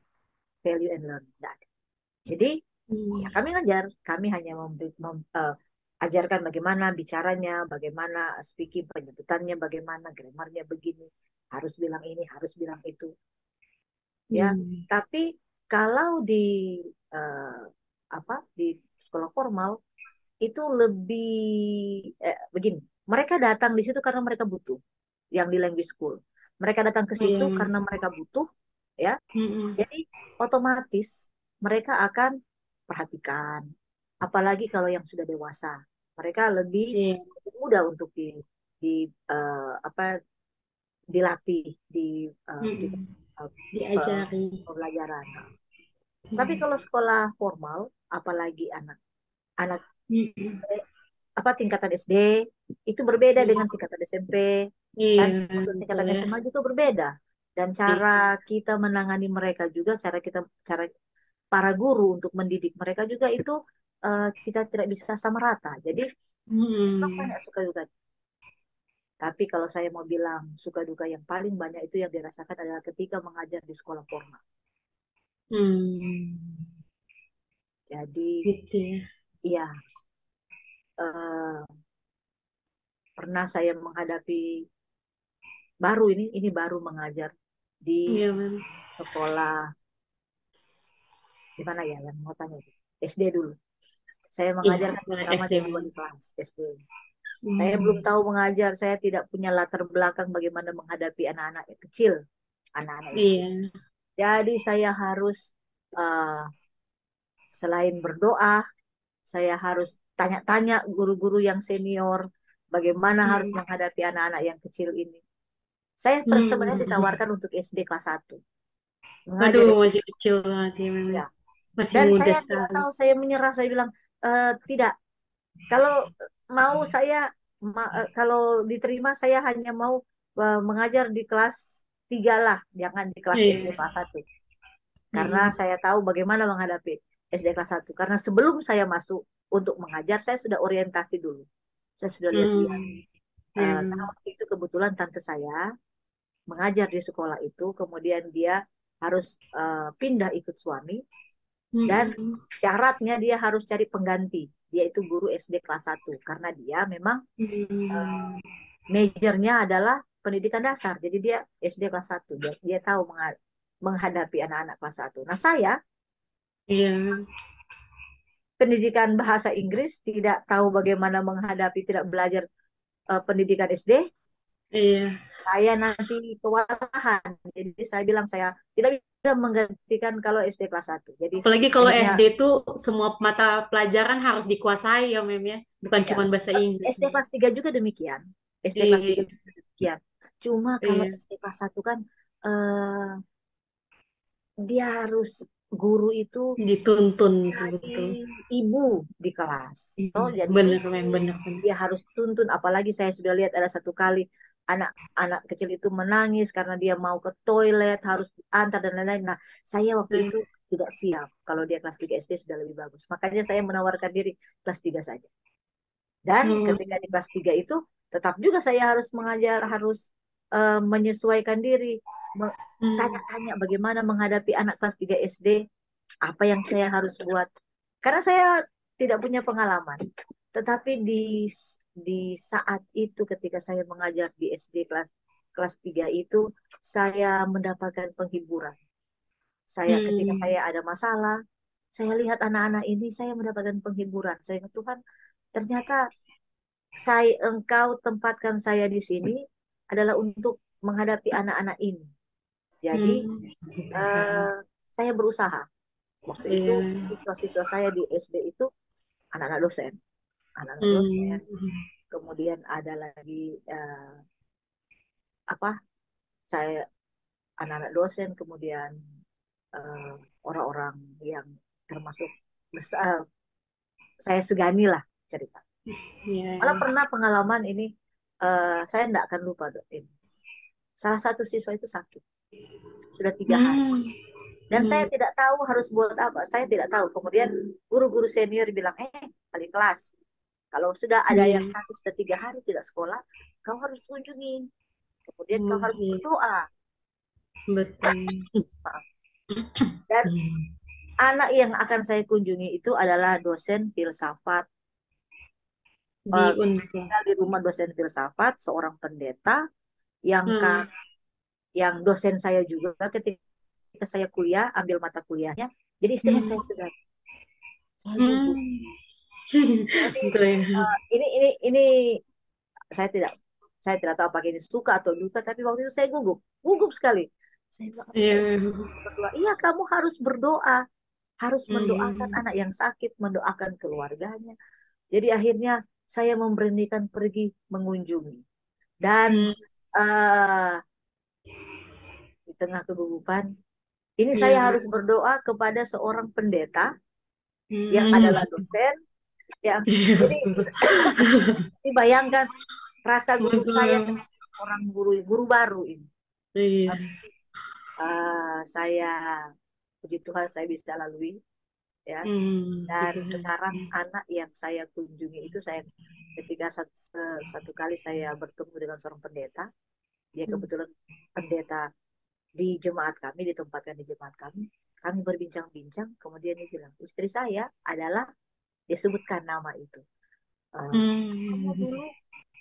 value and learning. Tidak ada. Jadi ya Hmm. kami ngajar, kami hanya ajarkan bagaimana bicaranya, bagaimana speaking, penyebutannya, bagaimana grammarnya begini, harus bilang ini, harus bilang itu, ya. Hmm. Tapi kalau eh, di sekolah formal itu lebih begini, mereka datang di situ karena mereka butuh, yang di language school. Mereka datang ke situ Iya. karena mereka butuh, ya. Mm-mm. Jadi otomatis mereka akan perhatikan, apalagi kalau yang sudah dewasa. Mereka lebih Iya. mudah untuk di apa dilatih di Mm-mm. eh, Diajari. pembelajaran. Tapi Mm. kalau sekolah formal, apalagi anak Mm-mm. tingkatan SD itu berbeda dengan Iya. tingkatan SMP, Iya, kan untuk betul tingkatan ya. SMA juga berbeda, dan cara Iya. kita menangani mereka juga, cara para guru untuk mendidik mereka juga itu kita tidak bisa sama rata. Jadi memang Mm-mm. banyak suka duka. Tapi kalau saya mau bilang suka duka yang paling banyak itu yang dirasakan adalah ketika mengajar di sekolah formal. Hmm. Jadi Gitu ya. iya, eh, pernah saya menghadapi ini baru mengajar di Iya, Mem. sekolah di mana ya yang mau tanya itu. SD dulu. Saya Iya, mengajar kan anak pertama SD, jadi Mem. wali kelas SD. Saya belum Hmm. tahu mengajar, saya tidak punya latar belakang bagaimana menghadapi anak-anak kecil, anak-anak SD. Iya. Jadi saya harus uh, selain berdoa, saya harus tanya-tanya guru-guru yang senior, bagaimana harus Hmm. menghadapi anak-anak yang kecil ini. Saya sebenarnya Hmm. ditawarkan untuk SD kelas 1, mengajar Aduh, SD. masih kecil banget ya, Mem. Ya. Masih Dan muda saya tidak sekali. tahu, saya menyerah, saya bilang, tidak, kalau mau saya kalau diterima saya hanya mau mengajar di kelas 3 lah, jangan di kelas SD Iya. kelas 1. Karena Mm-mm. saya tahu bagaimana menghadapi SD kelas 1. Karena sebelum saya masuk untuk mengajar, saya sudah orientasi dulu. Saya sudah lihat siap. Hmm. Iya, Karena Mem. waktu itu kebetulan tante saya mengajar di sekolah itu, kemudian dia harus pindah ikut suami, dan Mm-mm. syaratnya dia harus cari pengganti. Dia itu guru SD kelas 1 karena dia memang Hmm. majornya adalah pendidikan dasar. Jadi dia SD kelas 1. Dia tahu menghadapi anak-anak kelas 1. Nah, saya Iya. pendidikan bahasa Inggris, tidak tahu bagaimana menghadapi, tidak belajar pendidikan SD, Iya. saya nanti kewalahan. Jadi saya bilang saya tidak bisa menggantikan kalau SD kelas 1. Jadi Apalagi kalau akhirnya SD itu semua mata pelajaran harus dikuasai ya, Mem ya. Bukan ya, cuma bahasa Inggris. SD kelas 3 juga demikian. SD kelas 3 Iya. juga demikian. Cuma kalau Iya. SD kelas 1 kan eh, dia harus, guru itu Dituntun jadi betul-betul. ibu di kelas. Iya. Oh, jadi Bener, ibu, Mem. Bener, bener. dia harus tuntun. Apalagi saya sudah lihat ada satu kali anak-anak kecil itu menangis karena dia mau ke toilet, harus antar dan lain-lain. Nah, saya waktu Nah, itu tidak siap. Kalau dia kelas 3 SD sudah lebih bagus. Makanya saya menawarkan diri kelas 3 saja. Dan ketika di hmm. kelas 3 itu tetap juga saya harus mengajar, harus menyesuaikan diri, Hmm. tanya-tanya bagaimana menghadapi anak kelas 3 SD, apa yang saya harus buat. Karena saya tidak punya pengalaman. Tetapi di saat itu ketika saya mengajar di SD kelas kelas 3 itu, saya mendapatkan penghiburan. Saya ketika Hmm. saya ada masalah, saya lihat anak-anak ini, saya mendapatkan penghiburan. Saya bilang, Tuhan, ternyata engkau tempatkan saya di sini adalah untuk menghadapi anak-anak ini. Jadi Hmm. Gitu kan. eh, saya berusaha. Waktu itu Iya. siswa-siswa saya di SD itu anak-anak dosen, anak-anak Hmm. dosen. Kemudian ada lagi apa? Saya anak-anak dosen, kemudian eh, orang-orang yang termasuk besar, saya segani lah cerita. Iya. Malah pernah pengalaman ini, saya tidak akan lupa tuh ini. Salah satu siswa itu sakit sudah 3 hari. Hmm. Dan saya Hmm. tidak tahu harus buat apa. Saya tidak tahu. Kemudian guru-guru senior bilang, kali kelas. Kalau sudah ada yang Iya. sakit sudah 3 hari tidak sekolah, kau harus kunjungi. Kemudian kau Oh, harus iya. berdoa. Betul. Maaf. Dan anak yang akan saya kunjungi itu adalah dosen filsafat. Di Eh, Unpad. tinggal di rumah dosen filsafat, seorang pendeta yang Hmm. yang dosen saya juga ketika saya kuliah, ambil mata kuliahnya. Jadi istilah Hmm. saya sedang, saya gugup. Hmm. Jadi Keren. ini saya tidak saya tidak tahu apakah ini suka atau duka, tapi waktu itu saya gugup sekali. Saya bilang, aduh saya Iya. berdoa. Iya, kamu harus berdoa, harus mendoakan Hmm. anak yang sakit, mendoakan keluarganya. Jadi akhirnya saya memberanikan pergi mengunjungi. Dan Hmm. uh, di tengah kegugupan, ini saya Iya. harus berdoa kepada seorang pendeta yang Hmm. adalah dosen. Ya, Iya, jadi betul. dibayangkan rasa gugup saya Masalah. sebagai seorang guru baru ini. Iya. Saya puji Tuhan saya bisa lalui, ya. Hmm. Dan Gitu. sekarang anak yang saya kunjungi itu saya ketika satu kali saya bertemu dengan seorang pendeta, dia Hmm. kebetulan pendeta di jemaat kami, ditempatkan di jemaat kami berbincang-bincang, kemudian dia bilang, istri saya adalah, dia sebutkan nama itu. Eh, Kamu Hmm. dulu,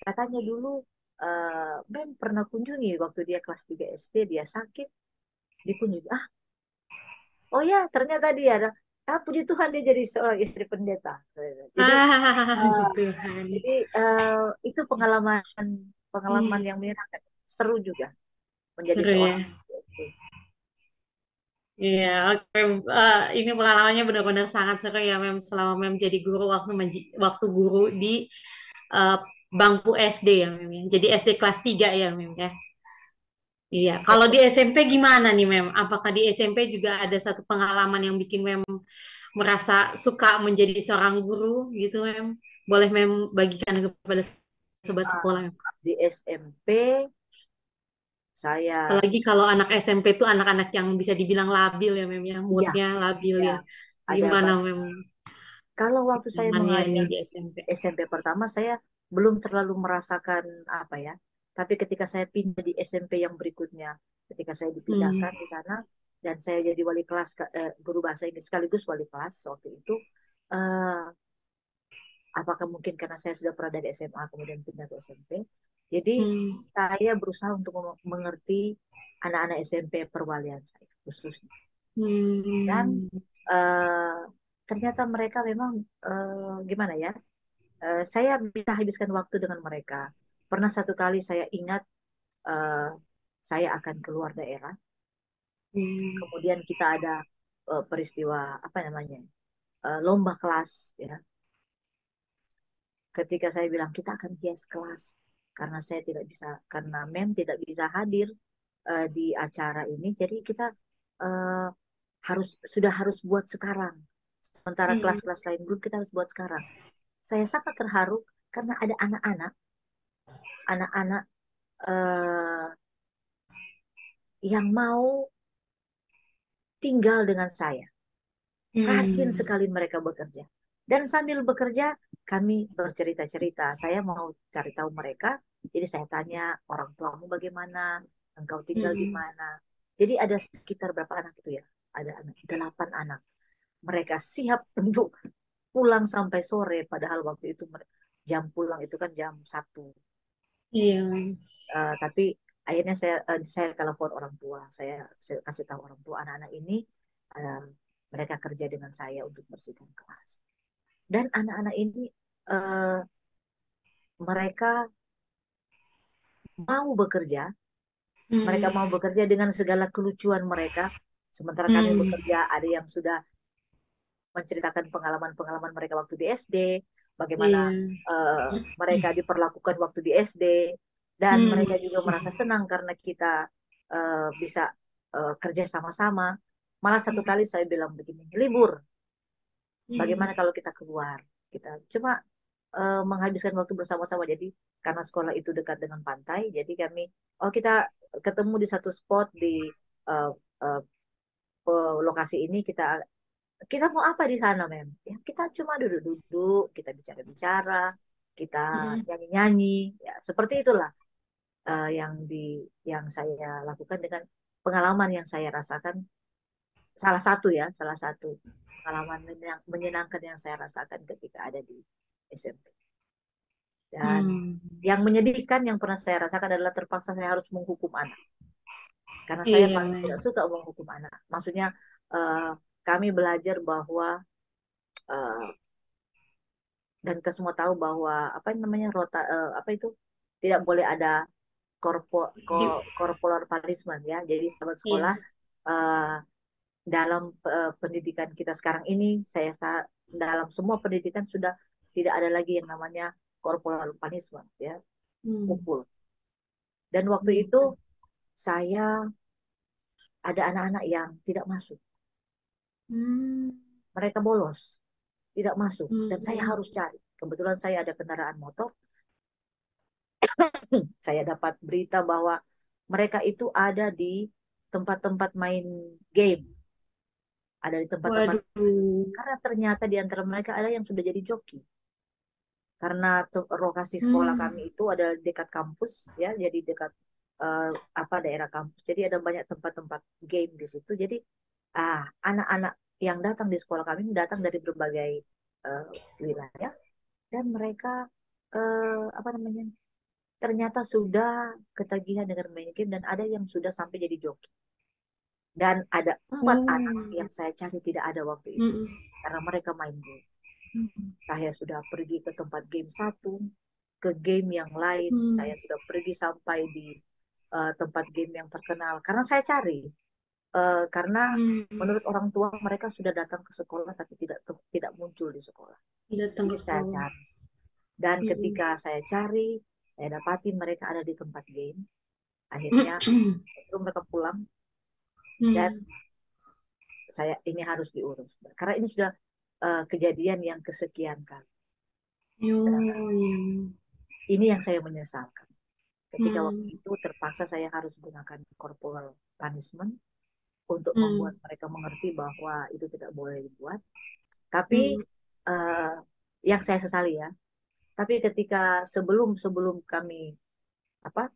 katanya dulu, Mem pernah kunjungi waktu dia kelas 3 SD, dia sakit, dikunjungi. Oh ya, ternyata dia ada. Puji Tuhan dia jadi seorang istri pendeta. Jadi, eh, Tuhan. jadi itu pengalaman pengalaman Hmm. yang menyenangkan, seru juga menjadi Seru ya. seorang istri. Iya, oke. Ini pengalamannya benar-benar sangat seru ya, Mem. Selama Mem jadi guru waktu guru di eh, bangku SD ya, Mem. Ya. Jadi SD kelas 3 ya, Mem ya. Iya, kalau di SMP gimana nih, Mem? Apakah di SMP juga ada satu pengalaman yang bikin Mem merasa suka menjadi seorang guru gitu, Mem? Boleh Mem bagikan kepada sobat Ah, sekolah, Mem? di SMP saya, Apalagi kalau anak SMP itu anak-anak yang bisa dibilang labil ya, Mem ya. iya, Moodnya labil ya, ya. ada Gimana, banyak. Mem? Kalau waktu saya Pengalamannya nih mengajar di SMP. SMP pertama, saya belum terlalu merasakan apa ya. Tapi ketika saya pindah di SMP yang berikutnya, ketika saya Hmm. dipindahkan di sana dan saya jadi wali kelas, guru bahasa Inggris sekaligus wali kelas waktu itu, eh, apakah mungkin karena saya sudah pernah dari SMA kemudian pindah ke SMP, jadi Hmm. saya berusaha untuk mengerti anak-anak SMP perwalian saya khususnya. Dan Hmm. eh, ternyata mereka memang gimana ya? Saya bisa habiskan waktu dengan mereka. Pernah satu kali saya ingat, eh, saya akan keluar daerah. Hmm. Kemudian kita ada peristiwa apa namanya, lomba kelas, ya. Ketika saya bilang kita akan hias kelas karena saya tidak bisa, karena Mem tidak bisa hadir di acara ini, jadi kita eh, harus buat sekarang. Sementara Hmm. kelas-kelas lain belum, kita harus buat sekarang. Saya sangat terharu karena ada anak-anak eh, yang mau tinggal dengan saya. Rajin Hmm. sekali mereka bekerja. Dan sambil bekerja, kami bercerita-cerita. Saya mau cari tahu mereka. Jadi saya tanya, orang tuamu bagaimana? Engkau tinggal di Hmm. mana? Jadi ada sekitar berapa anak itu ya? Ada 8 anak. Mereka siap untuk pulang sampai sore. Padahal waktu itu jam pulang itu kan jam 1. Iya. Tapi akhirnya saya telepon orang tua, saya kasih tahu orang tua anak-anak ini, uh, mereka kerja dengan saya untuk bersihkan kelas. Dan anak-anak ini uh, mereka mau bekerja, mereka mau Hmm. bekerja dengan segala kelucuan mereka. Sementara kami Hmm. bekerja, ada yang sudah menceritakan pengalaman-pengalaman mereka waktu di SD, bagaimana Iya. mereka diperlakukan waktu di SD, dan Hmm. mereka juga merasa senang karena kita bisa kerja sama-sama. Malah satu kali saya bilang begini, libur, Hmm. bagaimana kalau kita keluar? Kita cuma menghabiskan waktu bersama-sama. Jadi karena sekolah itu dekat dengan pantai, jadi kami, kita ketemu di satu spot di uh, uh, lokasi ini kita mau apa di sana, Mem? Ya, kita cuma duduk-duduk, kita bicara-bicara, kita Mm-mm. nyanyi-nyanyi, ya seperti itulah yang saya lakukan dengan pengalaman yang saya rasakan. Salah satu pengalaman menyenangkan yang saya rasakan ketika ada di SMP. Dan Hmm. yang menyedihkan yang pernah saya rasakan adalah terpaksa saya harus menghukum anak. Karena saya Iya, paling tidak Mem. suka menghukum anak. Maksudnya eh, kami belajar bahwa eh, dan kita semua tahu bahwa apa namanya apa itu tidak boleh ada Di, corporal punishment ya. Jadi sahabat iya. sekolah eh, dalam pendidikan kita sekarang ini dalam semua pendidikan sudah tidak ada lagi yang namanya corporal punishment ya, Hmm. pukul. Dan waktu Iya. itu saya ada anak-anak yang tidak masuk. Hmm. Mereka bolos, tidak masuk dan saya Hmm. harus cari. Kebetulan saya ada kendaraan motor. Saya dapat berita bahwa mereka itu ada di tempat-tempat main game, ada di tempat-tempat Waduh. karena ternyata di antara mereka ada yang sudah jadi joki. Karena lokasi sekolah kami Hmm. itu ada dekat kampus ya, jadi dekat eh, apa daerah kampus. Jadi ada banyak tempat-tempat game di situ. Jadi anak-anak yang datang di sekolah kami datang dari berbagai eh, wilayah dan mereka apa namanya ternyata sudah ketagihan dengan main game dan ada yang sudah sampai jadi joki. Dan ada 4 anak Oh. yang saya cari tidak ada waktu itu Mm-mm. karena mereka main game. Hmm. Saya sudah pergi ke tempat game satu, ke game yang lain. Hmm. Saya sudah pergi sampai di tempat game yang terkenal karena saya cari. Karena Hmm. menurut orang tua mereka sudah datang ke sekolah tapi tidak muncul di sekolah. Datang Jadi ke saya sekolah. cari. Dan Mm-mm. ketika saya cari, saya dapati mereka ada di tempat game. Akhirnya saya suruh mereka pulang dan Hmm. saya ini harus diurus. Karena ini sudah kejadian yang kesekian kali. Oh, iya. Ini yang saya menyesalkan. Ketika waktu Hmm. itu terpaksa saya harus gunakan corporal punishment untuk membuat Hmm. mereka mengerti bahwa itu tidak boleh dibuat. Tapi Hmm. uh, yang saya sesali ya. Tapi ketika sebelum sebelum kami apa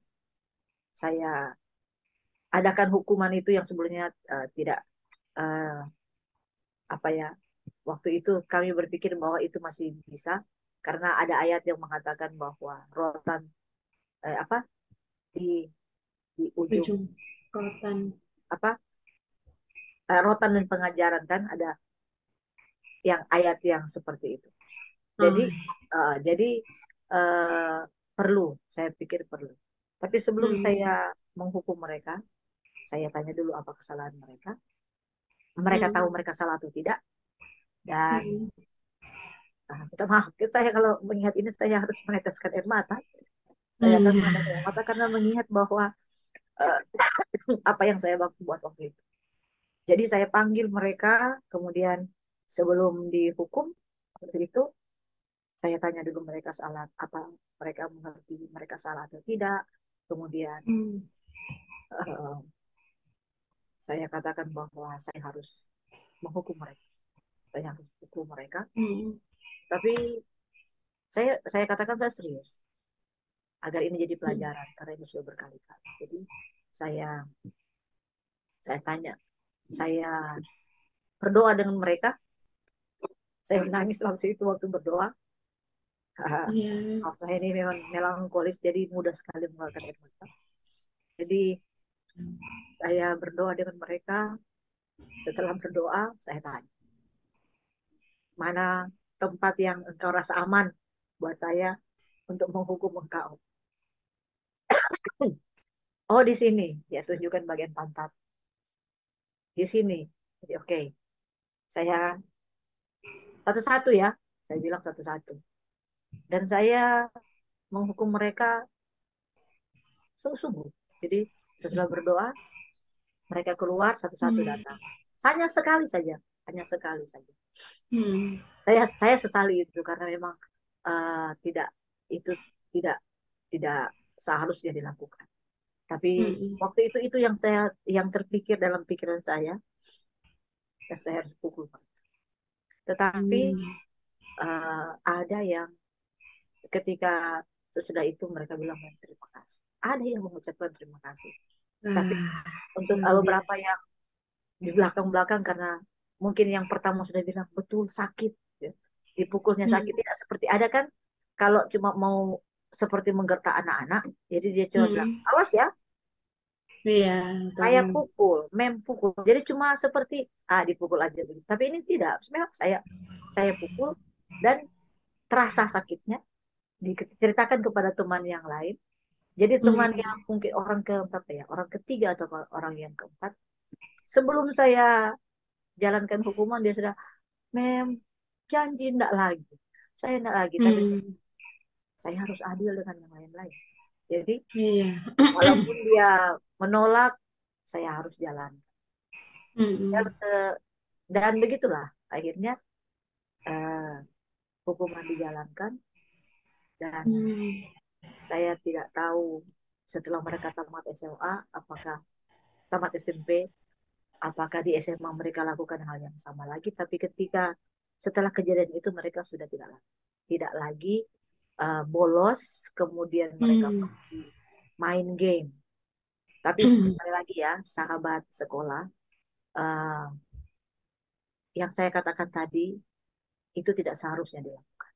saya adakan hukuman itu yang sebelumnya tidak uh, apa ya waktu itu kami berpikir bahwa itu masih bisa karena ada ayat yang mengatakan bahwa rotan apa di di ujung Ujung rotan. apa rotan dan pengajaran kan ada yang ayat yang seperti itu. Jadi Oh. jadi uh, perlu, saya pikir perlu. Tapi sebelum Hmm. saya menghukum mereka, saya tanya dulu apa kesalahan mereka. Mereka tahu Hmm. mereka salah atau tidak. Dan Hmm. minta maaf, saya kalau mengingat ini saya harus meneteskan air mata. Saya akan Hmm. meneteskan air mata karena mengingat bahwa uh, apa yang saya buat waktu itu. Jadi saya panggil mereka, kemudian sebelum dihukum, waktu itu saya tanya dulu mereka salah apa mereka mengerti mereka salah atau tidak. Kemudian Hmm. uh, saya katakan bahwa saya harus menghukum mereka. Saya harus hukum mereka. Hmm. Tapi saya katakan saya serius agar ini jadi Hmm. pelajaran karena ini sudah berkali-kali. Jadi saya saya tanya, saya berdoa dengan mereka. Saya menangis waktu itu waktu berdoa. Iya. Saya ini memang melankolis, jadi mudah sekali mengeluarkan air mata. Jadi saya berdoa dengan mereka. Setelah berdoa, saya tanya, mana tempat yang engkau rasa aman buat saya untuk menghukum engkau? Oh, di sini. Ya, tunjukkan bagian pantat. Di sini. Jadi, oke. Saya satu-satu ya. Saya bilang satu-satu. Dan saya menghukum mereka sungguh-sungguh. Jadi, setelah berdoa, mereka keluar, satu-satu Hmm. datang. Hanya sekali saja. Hanya sekali saja. Hmm. Saya sesali itu karena memang tidak itu tidak tidak seharusnya dilakukan. Tapi Hmm. waktu itu yang terpikir dalam pikiran saya dan saya harus pukul. Tetapi Hmm. ada yang ketika sesudah itu mereka bilang terima kasih. Ada yang mengucapkan terima kasih. Tapi Wah, untuk luar beberapa biasa. yang di belakang-belakang karena mungkin yang pertama sudah bilang betul sakit, ya. Dipukulnya sakit Hmm. tidak seperti ada kan kalau cuma mau seperti menggertak anak-anak, jadi dia cuma bilang Hmm. awas ya, Iya, betul, saya Mem. pukul, pukul. Jadi cuma seperti dipukul aja begitu. Tapi ini tidak, memang saya pukul dan terasa sakitnya diceritakan kepada teman yang lain. Jadi teman Hmm. yang mungkin orang keempat ya, orang ketiga atau orang yang keempat, sebelum saya jalankan hukuman dia sudah, janji enggak lagi. Saya enggak lagi, tapi Hmm. saya harus adil dengan yang lain-lain. Jadi Iya. walaupun dia menolak, saya harus jalan. Dan, Hmm. dan begitulah akhirnya eh, hukuman dijalankan dan Hmm. saya tidak tahu setelah mereka tamat SMA, apakah tamat SMP, apakah di SMA mereka lakukan hal yang sama lagi. Tapi ketika setelah kejadian itu mereka sudah tidak lagi bolos, kemudian mereka Hmm. pergi main game. Tapi sekali lagi ya, sahabat sekolah, eh, yang saya katakan tadi itu tidak seharusnya dilakukan,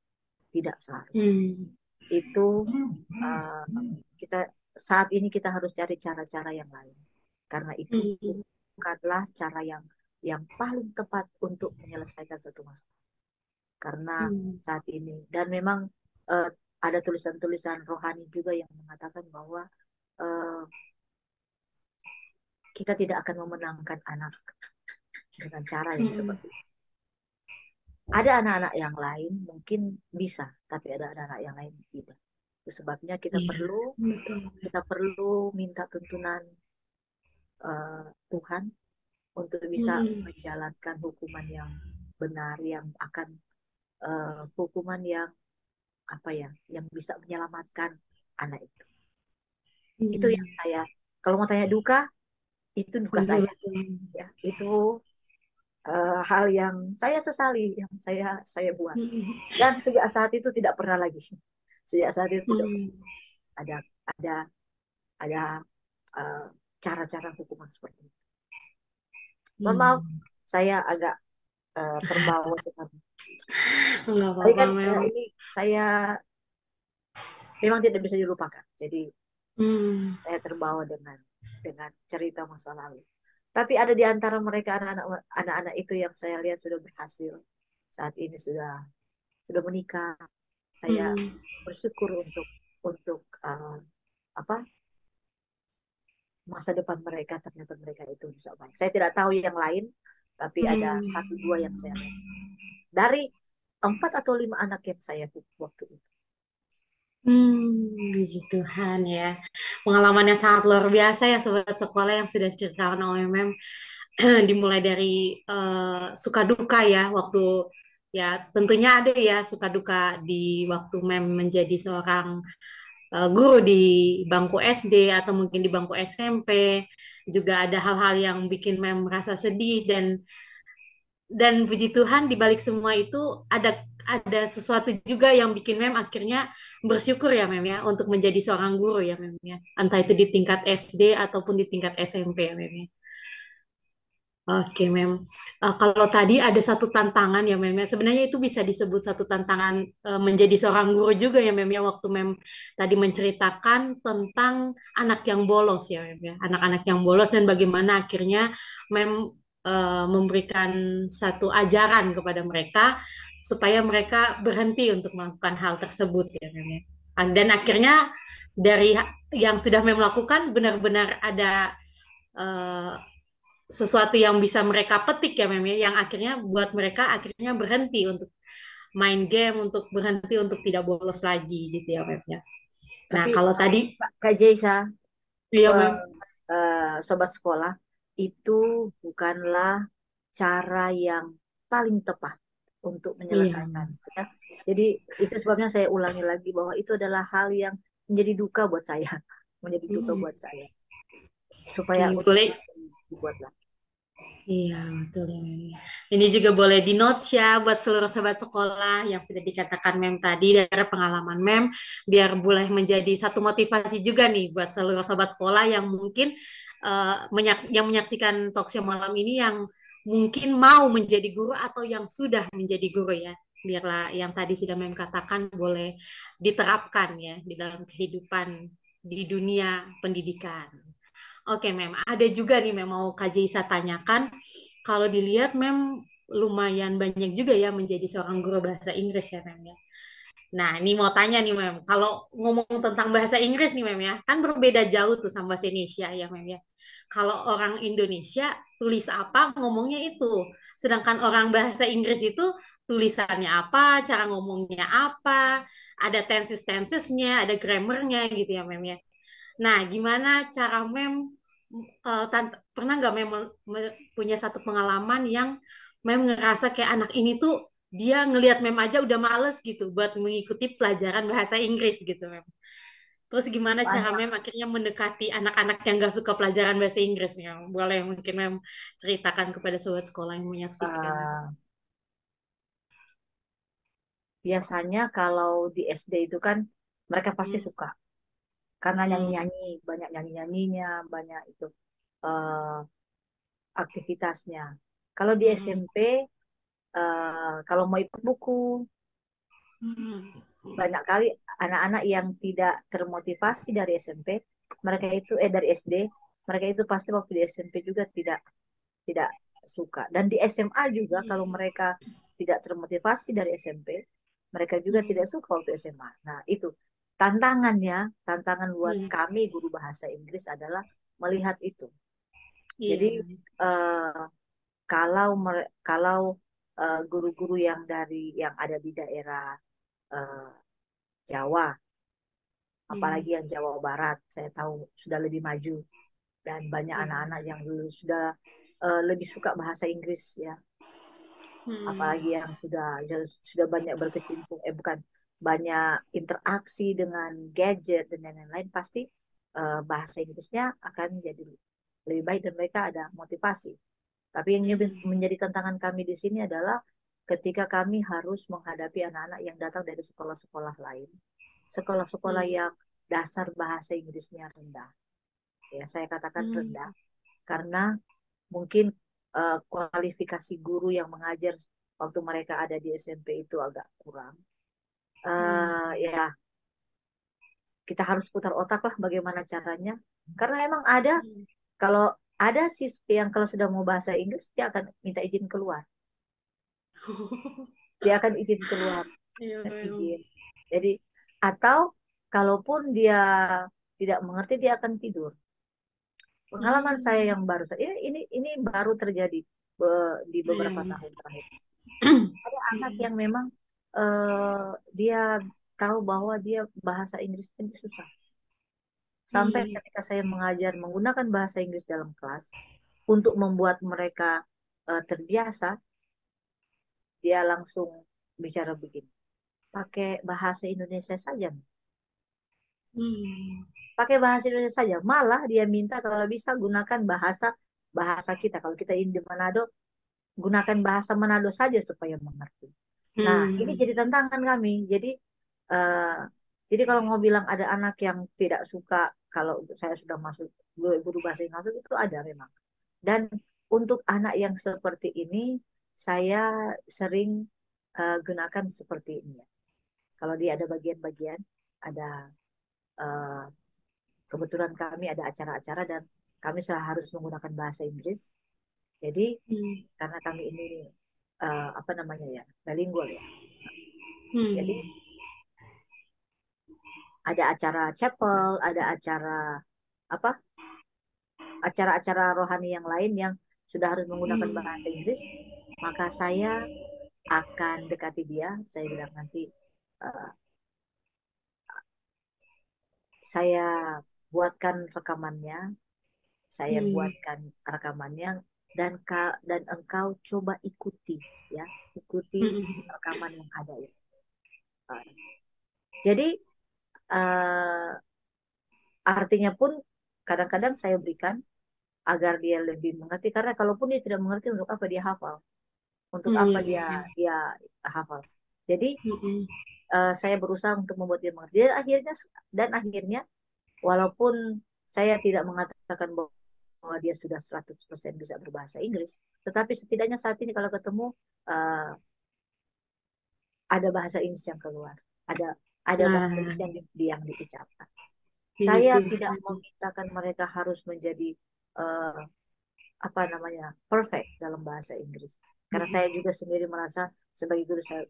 tidak seharusnya. Hmm. Itu eh, kita saat ini kita harus cari cara-cara yang lain, karena itu Hmm. bukanlah cara yang paling tepat untuk menyelesaikan satu masalah. Karena Hmm. saat ini dan memang eh, ada tulisan-tulisan rohani juga yang mengatakan bahwa eh, kita tidak akan memenangkan anak dengan cara yang Hmm. seperti itu. Ada anak-anak yang lain mungkin bisa, tapi ada anak-anak yang lain tidak. Itu sebabnya Iya, betul. kita perlu minta tuntunan Tuhan untuk bisa Hmm. menjalankan hukuman yang benar, yang akan hukuman yang apa ya, yang bisa menyelamatkan anak itu. Itu yang Hmm. saya, kalau mau tanya duka, itu duka Betul, saya. betul. Ya, itu hal yang saya sesali, yang saya buat. Hmm. Dan sejak saat itu tidak pernah lagi. Sejak saat itu tidak Hmm. ada ada ada eh, cara-cara hukuman seperti itu. Mohon maaf, Hmm. saya agak terbawa dengan. Nggak Tapi apa-apa, kan Mem. ini saya memang tidak bisa dilupakan. Jadi Hmm. saya terbawa dengan cerita masa lalu. Tapi ada di antara mereka anak-anak itu yang saya lihat sudah berhasil. Saat ini sudah menikah. Saya Hmm. bersyukur untuk apa masa depan mereka, ternyata mereka itu bisa baik. Saya tidak tahu yang lain, tapi ada Hmm. satu dua yang saya lihat. Dari 4 atau 5 anak yang saya waktu itu. Puji Tuhan ya. Pengalamannya sangat luar biasa ya sobat sekolah yang sudah diceritakan oleh Mem. Dimulai dari suka duka ya waktu ya tentunya ada ya suka duka di waktu Mem menjadi seorang guru di bangku SD atau mungkin di bangku SMP. Juga ada hal-hal yang bikin Mem merasa sedih dan puji Tuhan di balik semua itu ada sesuatu juga yang bikin Mem akhirnya bersyukur ya Mem ya untuk menjadi seorang guru ya Mem ya. Entah itu di tingkat SD ataupun di tingkat SMP ya Mem ya. Oke, Mem. Kalau tadi ada satu tantangan ya, Mem. Ya. Sebenarnya itu bisa disebut satu tantangan menjadi seorang guru juga ya, Mem. Ya, waktu Mem tadi menceritakan tentang anak yang bolos ya, Mem. Ya. Anak-anak yang bolos dan bagaimana akhirnya Mem memberikan satu ajaran kepada mereka supaya mereka berhenti untuk melakukan hal tersebut ya, Mem. Ya. Dan akhirnya dari yang sudah Mem lakukan benar-benar ada eh, sesuatu yang bisa mereka petik ya Mem ya, yang akhirnya buat mereka akhirnya berhenti untuk main game, untuk berhenti untuk tidak bolos lagi gitu ya Mem ya. Nah Tapi kalau tadi Kak Jaisa, ya Mem. sobat sekolah, itu bukanlah cara yang paling tepat untuk Iya. menyelesaikan. Ya. Jadi itu sebabnya saya ulangi lagi bahwa itu adalah hal yang menjadi duka buat saya, menjadi duka Hmm. buat saya. Supaya Oke, untuk boleh. dibuat lagi. Iya, betul ya, Mem. Ini juga boleh di notes ya buat seluruh sahabat sekolah yang sudah dikatakan Mem tadi dari pengalaman Mem, biar boleh menjadi satu motivasi juga nih buat seluruh sahabat sekolah yang mungkin yang menyaksikan talkshow malam ini yang mungkin mau menjadi guru atau yang sudah menjadi guru ya. Biarlah yang tadi sudah Mem katakan boleh diterapkan ya di dalam kehidupan di dunia pendidikan. Oke, Mem. Ada juga nih, Mem, mau Kak Jaisa tanyakan. Kalau dilihat, Mem, lumayan banyak juga ya menjadi seorang guru bahasa Inggris ya, Mem, ya. Nah, ini mau tanya nih, Mem. Kalau ngomong tentang bahasa Inggris nih, Mem, ya. Kan berbeda jauh tuh sama bahasa Indonesia ya, Mem, ya. Kalau orang Indonesia, tulis apa, ngomongnya itu. Sedangkan orang bahasa Inggris itu, tulisannya apa, cara ngomongnya apa, ada tenses-tensesnya, ada grammarnya gitu ya, Mem, ya. Nah, gimana cara Mem pernah nggak Mem punya satu pengalaman yang Mem ngerasa kayak anak ini tuh dia ngelihat Mem aja udah males gitu buat mengikuti pelajaran bahasa Inggris gitu Mem. Terus gimana cara Banyak, Mem akhirnya mendekati anak-anak yang nggak suka pelajaran bahasa Inggrisnya? Boleh mungkin Mem ceritakan kepada sobat sekolah yang menyaksikan. eh, biasanya kalau di SD itu kan mereka pasti Hmm. suka karena Hmm. nyanyi-nyanyi, banyak nyanyi-nyanyinya, banyak itu eh, aktivitasnya. Kalau di Hmm. SMP, kalau mau ikut buku, Hmm. banyak kali anak-anak yang tidak termotivasi dari SMP, mereka itu dari SD, mereka itu pasti waktu di SMP juga tidak suka. Dan di SMA juga kalau Hmm. mereka tidak termotivasi dari SMP, mereka juga Hmm. tidak suka waktu SMA. Nah, itu tantangannya, tantangan buat Hmm. kami guru bahasa Inggris adalah melihat itu. Jadi Iya. eh, kalau guru-guru yang yang ada di daerah eh, Jawa, Hmm. apalagi yang Jawa Barat, saya tahu sudah lebih maju dan banyak anak-anak Iya. yang dulu sudah lebih suka bahasa Inggris ya, Hmm. apalagi yang sudah banyak berkecimpung, bukan banyak interaksi dengan gadget dan lain-lain, pasti bahasa Inggrisnya akan jadi lebih baik dan mereka ada motivasi. Tapi yang Hmm. menjadi tantangan kami di sini adalah ketika kami harus menghadapi anak-anak yang datang dari sekolah-sekolah lain, sekolah-sekolah Hmm. yang dasar bahasa Inggrisnya rendah. Ya, saya katakan Hmm. rendah karena mungkin kualifikasi guru yang mengajar waktu mereka ada di SMP itu agak kurang. Hmm. Ya, kita harus putar otak lah bagaimana caranya. Karena emang ada, Hmm. kalau ada siswa yang kalau sudah mau bahasa Inggris, dia akan minta izin keluar. Dia akan izin keluar, Iya, memang. izin. Jadi, atau kalaupun dia tidak mengerti, dia akan tidur. Pengalaman saya Hmm. yang baru, ini baru terjadi di Iya. beberapa tahun terakhir. Ada anak yang memang dia tahu bahwa dia bahasa Inggris itu susah. Sampai Hmm. ketika saya mengajar menggunakan bahasa Inggris dalam kelas untuk membuat mereka terbiasa, dia langsung bicara begini. Pakai bahasa Indonesia saja. Hmm. Pakai bahasa Indonesia saja. Malah dia minta kalau bisa gunakan bahasa bahasa kita. Kalau kita ini di Manado, gunakan bahasa Manado saja supaya mengerti. Nah, ini Hmm. jadi tantangan kami. Eh, jadi kalau mau bilang ada anak yang tidak suka kalau saya sudah masuk guru bahasa Inggris masuk itu ada memang. Dan untuk anak yang seperti ini, saya sering gunakan seperti ini. Kalau dia ada bagian-bagian, ada eh, kebetulan kami ada acara-acara dan kami sudah harus menggunakan bahasa Inggris. Jadi Hmm. karena kami ini apa namanya ya, bilingual ya. Jadi Hmm. ada acara chapel, ada acara apa acara-acara rohani yang lain yang sudah harus menggunakan Hmm. bahasa Inggris, maka saya akan dekati dia. Saya bilang nanti eh, saya buatkan rekamannya, saya Hmm. buatkan rekamannya dan dan engkau coba ikuti ya, ikuti Hmm. rekaman yang ada itu. Eh, jadi eh, artinya pun kadang-kadang saya berikan. agar dia lebih mengerti. Karena kalaupun dia tidak mengerti, untuk apa dia hafal? Untuk apa Iya. dia dia hafal? Jadi Mm-mm. saya berusaha untuk membuat dia mengerti. Dan akhirnya walaupun saya tidak mengatakan bahwa dia sudah 100% bisa berbahasa Inggris, tetapi setidaknya saat ini kalau ketemu uh, ada bahasa Inggris yang keluar, ada bahasa Nah, Inggris yang diucapkan. Saya itu. tidak memintakan mereka harus menjadi uh, apa namanya perfect dalam bahasa Inggris, karena saya Mm-mm. juga sendiri merasa sebagai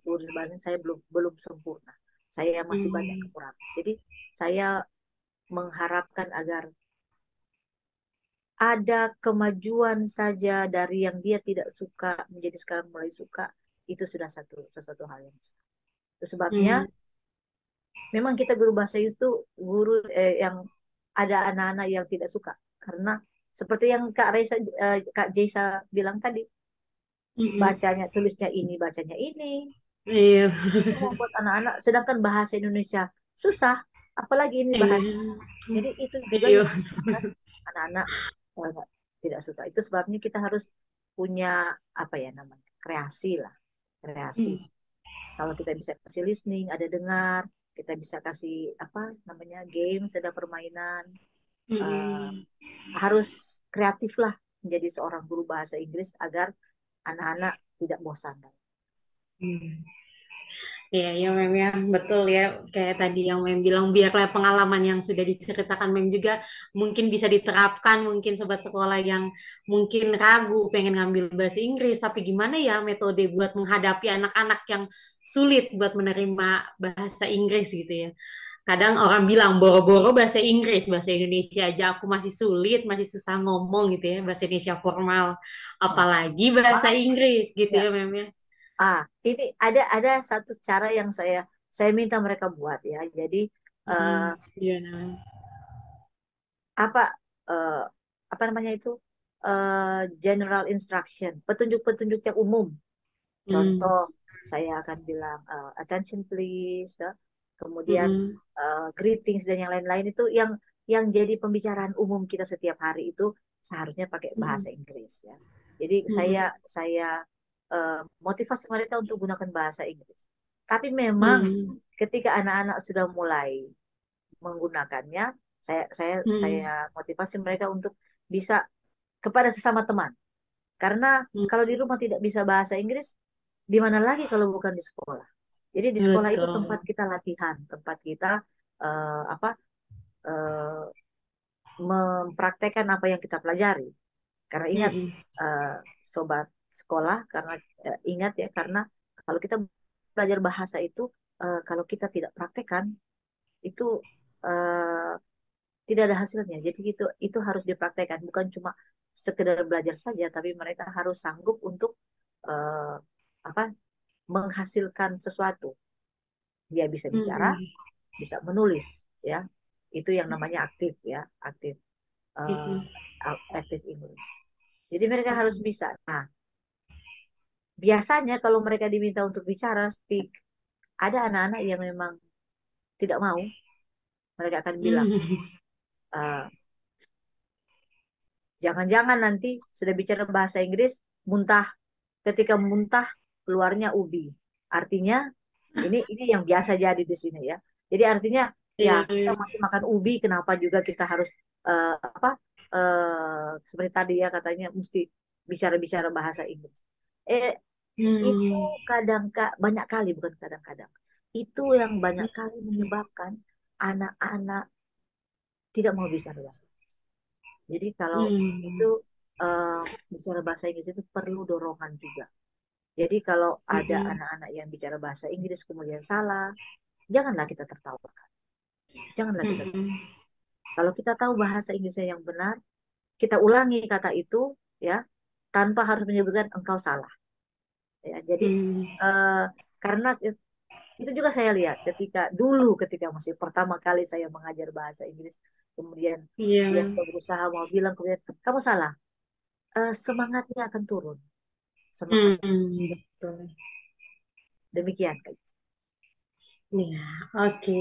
guru bahasa saya belum belum sempurna, saya masih banyak Mm. kekurangan. Jadi saya mengharapkan agar ada kemajuan saja dari yang dia tidak suka menjadi sekarang mulai suka, itu sudah sesuatu hal yang besar. Itu sebabnya Mm. memang kita guru bahasa itu guru yang ada anak-anak yang tidak suka, karena seperti yang Kak Jaisa bilang tadi, Mm-mm. bacanya tulisnya ini, bacanya ini, Iya. itu membuat anak-anak, sedangkan bahasa Indonesia susah, apalagi ini bahasa Iya. Inggris. Jadi itu juga Iya. yang menyebabkan anak-anak tidak suka. Itu sebabnya kita harus punya apa ya namanya, kreasi lah, kreasi. Mm. Kalau kita bisa kasih listening, ada dengar, kita bisa kasih apa namanya games, ada permainan. eh, Mm-mm. Harus kreatif lah menjadi seorang guru bahasa Inggris agar anak-anak tidak bosan. Mm. Iya, ya Mem ya, betul ya. Kayak tadi yang Mem bilang, biarlah pengalaman yang sudah diceritakan Mem juga mungkin bisa diterapkan, mungkin sobat sekolah yang mungkin ragu pengen ngambil bahasa Inggris, tapi gimana ya metode buat menghadapi anak-anak yang sulit buat menerima bahasa Inggris gitu ya. Kadang orang bilang boro-boro bahasa Inggris, bahasa Indonesia aja aku masih sulit, masih susah ngomong gitu ya, bahasa Indonesia formal, Ya. apalagi bahasa Malah Inggris gitu ya. ya Mem ya. Ini ada satu cara yang saya minta mereka buat ya. Jadi eh, Mm, iya. apa eh, apa namanya itu, general instruction, petunjuk-petunjuk yang umum. Mm, Contoh, saya akan bilang attention please, ya. Kemudian mm, greetings dan yang lain-lain itu yang jadi pembicaraan umum kita setiap hari itu seharusnya pakai bahasa mm, Inggris ya. Jadi mm, saya motivasi mereka untuk gunakan bahasa Inggris. Tapi memang mm, ketika anak-anak sudah mulai menggunakannya, saya mm, motivasi mereka untuk bisa kepada sesama teman. Karena mm. kalau di rumah tidak bisa bahasa Inggris, di mana lagi kalau bukan di sekolah? Jadi di sekolah itu tempat Betul. kita latihan, tempat kita apa eh, mempraktekkan apa yang kita pelajari. Karena ingat, Mm, eh, sobat sekolah, karena ingat ya, karena kalau kita belajar bahasa itu, kalau kita tidak praktekkan itu eh, tidak ada hasilnya. Jadi itu harus dipraktekkan, bukan cuma sekedar belajar saja, tapi mereka harus sanggup untuk eh, apa menghasilkan sesuatu. Dia bisa bicara, mm, bisa menulis, ya. Itu yang namanya aktif ya, aktif eh, mm, aktif English. Jadi mereka harus mm, bisa. Nah, biasanya kalau mereka diminta untuk bicara, speak, ada anak-anak yang memang tidak mau. Mereka akan bilang, mm. "Eh, jangan-jangan nanti sudah bicara bahasa Inggris, muntah. Ketika muntah, keluarnya ubi. Artinya, ini yang biasa jadi di sini ya. Jadi artinya, ya Iya, kita iya. masih makan ubi, kenapa juga kita harus apa seperti tadi ya katanya mesti bicara-bicara bahasa Inggris. Eh, itu Mm, banyak kali, bukan kadang-kadang. Itu yang banyak kali menyebabkan anak-anak tidak mau bicara bahasa Inggris. Jadi kalau itu mm, eh, bicara bahasa Inggris itu perlu dorongan juga. Jadi kalau ada mm, anak-anak yang bicara bahasa Inggris kemudian salah, janganlah kita tertawakan. Janganlah kita. mm, Kalau kita tahu bahasa Inggrisnya yang benar, kita ulangi kata itu ya, tanpa harus menyebutkan engkau salah. Ya, jadi mm. eh, karena itu juga saya lihat ketika masih pertama kali saya mengajar bahasa Inggris, kemudian Iya, dia Mem. sudah berusaha mau bilang, kemudian kamu salah. Semangatnya akan turun, semangatnya. Betul. Demikian, Kak. Iya, oke.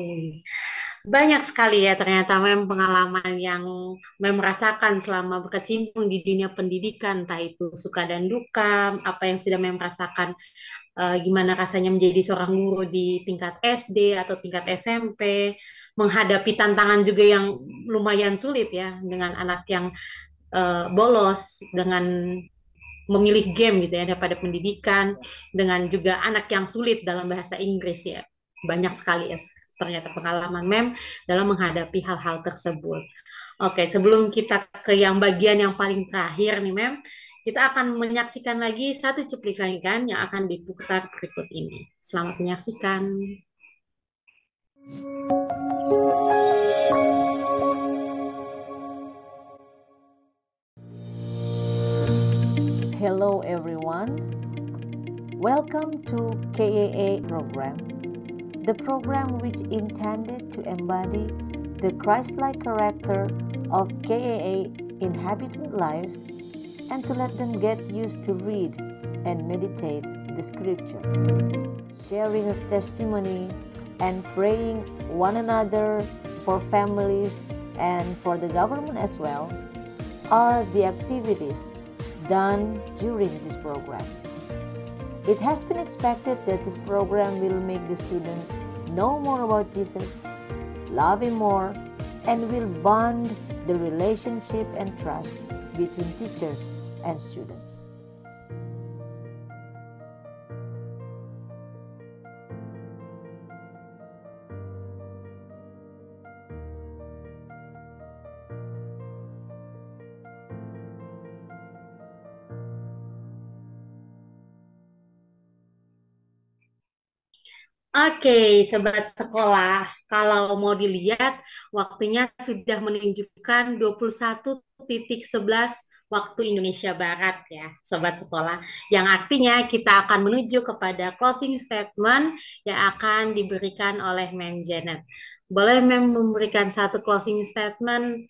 Banyak sekali ya ternyata memang pengalaman yang memang merasakan selama berkecimpung di dunia pendidikan, entah itu suka dan duka, apa yang sudah memang merasakan, gimana rasanya menjadi seorang guru di tingkat SD atau tingkat SMP, menghadapi tantangan juga yang lumayan sulit ya dengan anak yang bolos, dengan memilih game gitu ya daripada pendidikan, dengan juga anak yang sulit dalam bahasa Inggris ya. Banyak sekali ya ternyata pengalaman Mem dalam menghadapi hal-hal tersebut. Oke, sebelum kita ke yang bagian yang paling terakhir nih Mem, kita akan menyaksikan lagi satu cuplikan yang akan diputar berikut ini. Selamat menyaksikan. Hello everyone, welcome to KAA program, the program which intended to embody the Christ-like character of KAA inhabitant lives and to let them get used to read and meditate the scripture, sharing of testimony and praying one another for families and for the government as well are the activities done during this program. It has been expected that this program will make the students know more about Jesus, love Him more, and will bond the relationship and trust between teachers and students. Oke, sobat sekolah, kalau mau dilihat waktunya sudah menunjukkan 21:11 waktu Indonesia Barat ya, sobat sekolah. Yang artinya kita akan menuju kepada closing statement yang akan diberikan oleh Mem Janet. Boleh Mem memberikan satu closing statement,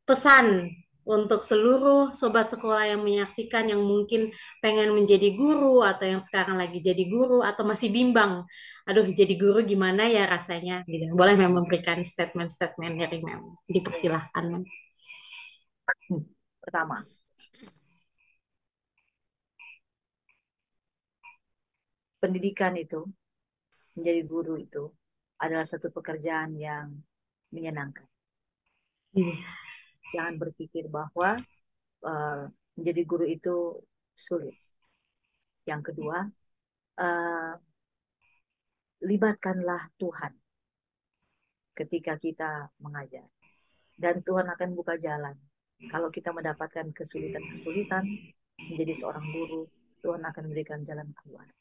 pesan untuk seluruh sobat sekolah yang menyaksikan yang mungkin pengen menjadi guru atau yang sekarang lagi jadi guru atau masih bimbang, aduh jadi guru gimana ya rasanya gitu. Boleh Mem memberikan statement-statement dari Mem. Dipersilahkan Mem. Pertama, pendidikan itu, menjadi guru itu adalah satu pekerjaan yang menyenangkan. Jangan berpikir bahwa menjadi guru itu sulit. Yang kedua, uh, libatkanlah Tuhan ketika kita mengajar. Dan Tuhan akan buka jalan. Kalau kita mendapatkan kesulitan-kesulitan menjadi seorang guru, Tuhan akan memberikan jalan keluar.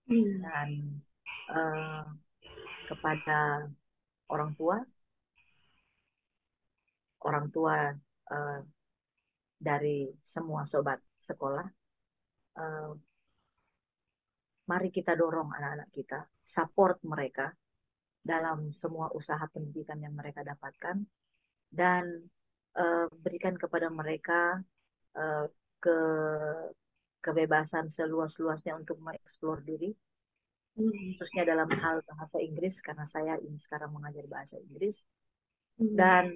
Dan kepada orang tua dari semua sobat sekolah, mari kita dorong anak-anak kita, support mereka dalam semua usaha pendidikan yang mereka dapatkan, dan berikan kepada mereka ke kebebasan seluas-luasnya untuk mengeksplor diri, khususnya dalam hal bahasa Inggris, karena saya ini sekarang mengajar bahasa Inggris. Dan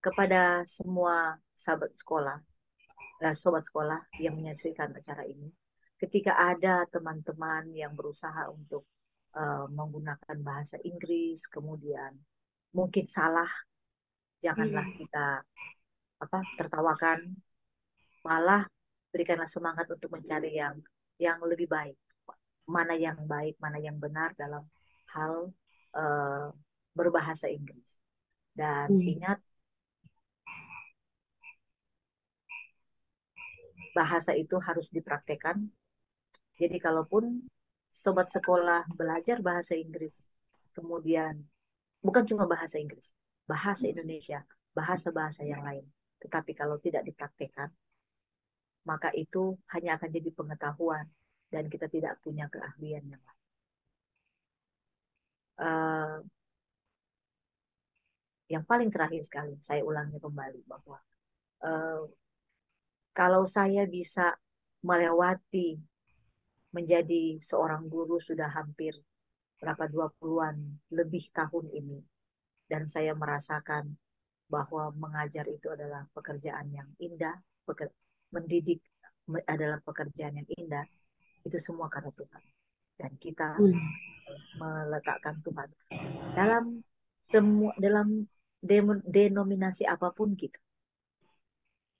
kepada semua sobat sekolah yang menyaksikan acara ini, ketika ada teman-teman yang berusaha untuk menggunakan bahasa Inggris, kemudian mungkin salah, janganlah kita tertawakan, malah berikanlah semangat untuk mencari yang lebih baik, mana yang baik, mana yang benar dalam hal berbahasa Inggris. Dan ingat, bahasa itu harus dipraktekkan. Jadi kalaupun sobat sekolah belajar bahasa Inggris, kemudian bukan cuma bahasa Inggris, bahasa Indonesia, bahasa-bahasa yang lain, tetapi kalau tidak dipraktekkan, maka itu hanya akan jadi pengetahuan dan kita tidak punya keahlian yang lain. Yang paling terakhir sekali, saya ulangi kembali bahwa kalau saya bisa melewati menjadi seorang guru sudah hampir 20-an lebih tahun ini, Dan saya merasakan bahwa mengajar itu adalah pekerjaan yang indah, mendidik adalah pekerjaan yang indah. Itu semua karena Tuhan. Dan kita meletakkan Tuhan dalam denominasi apapun kita.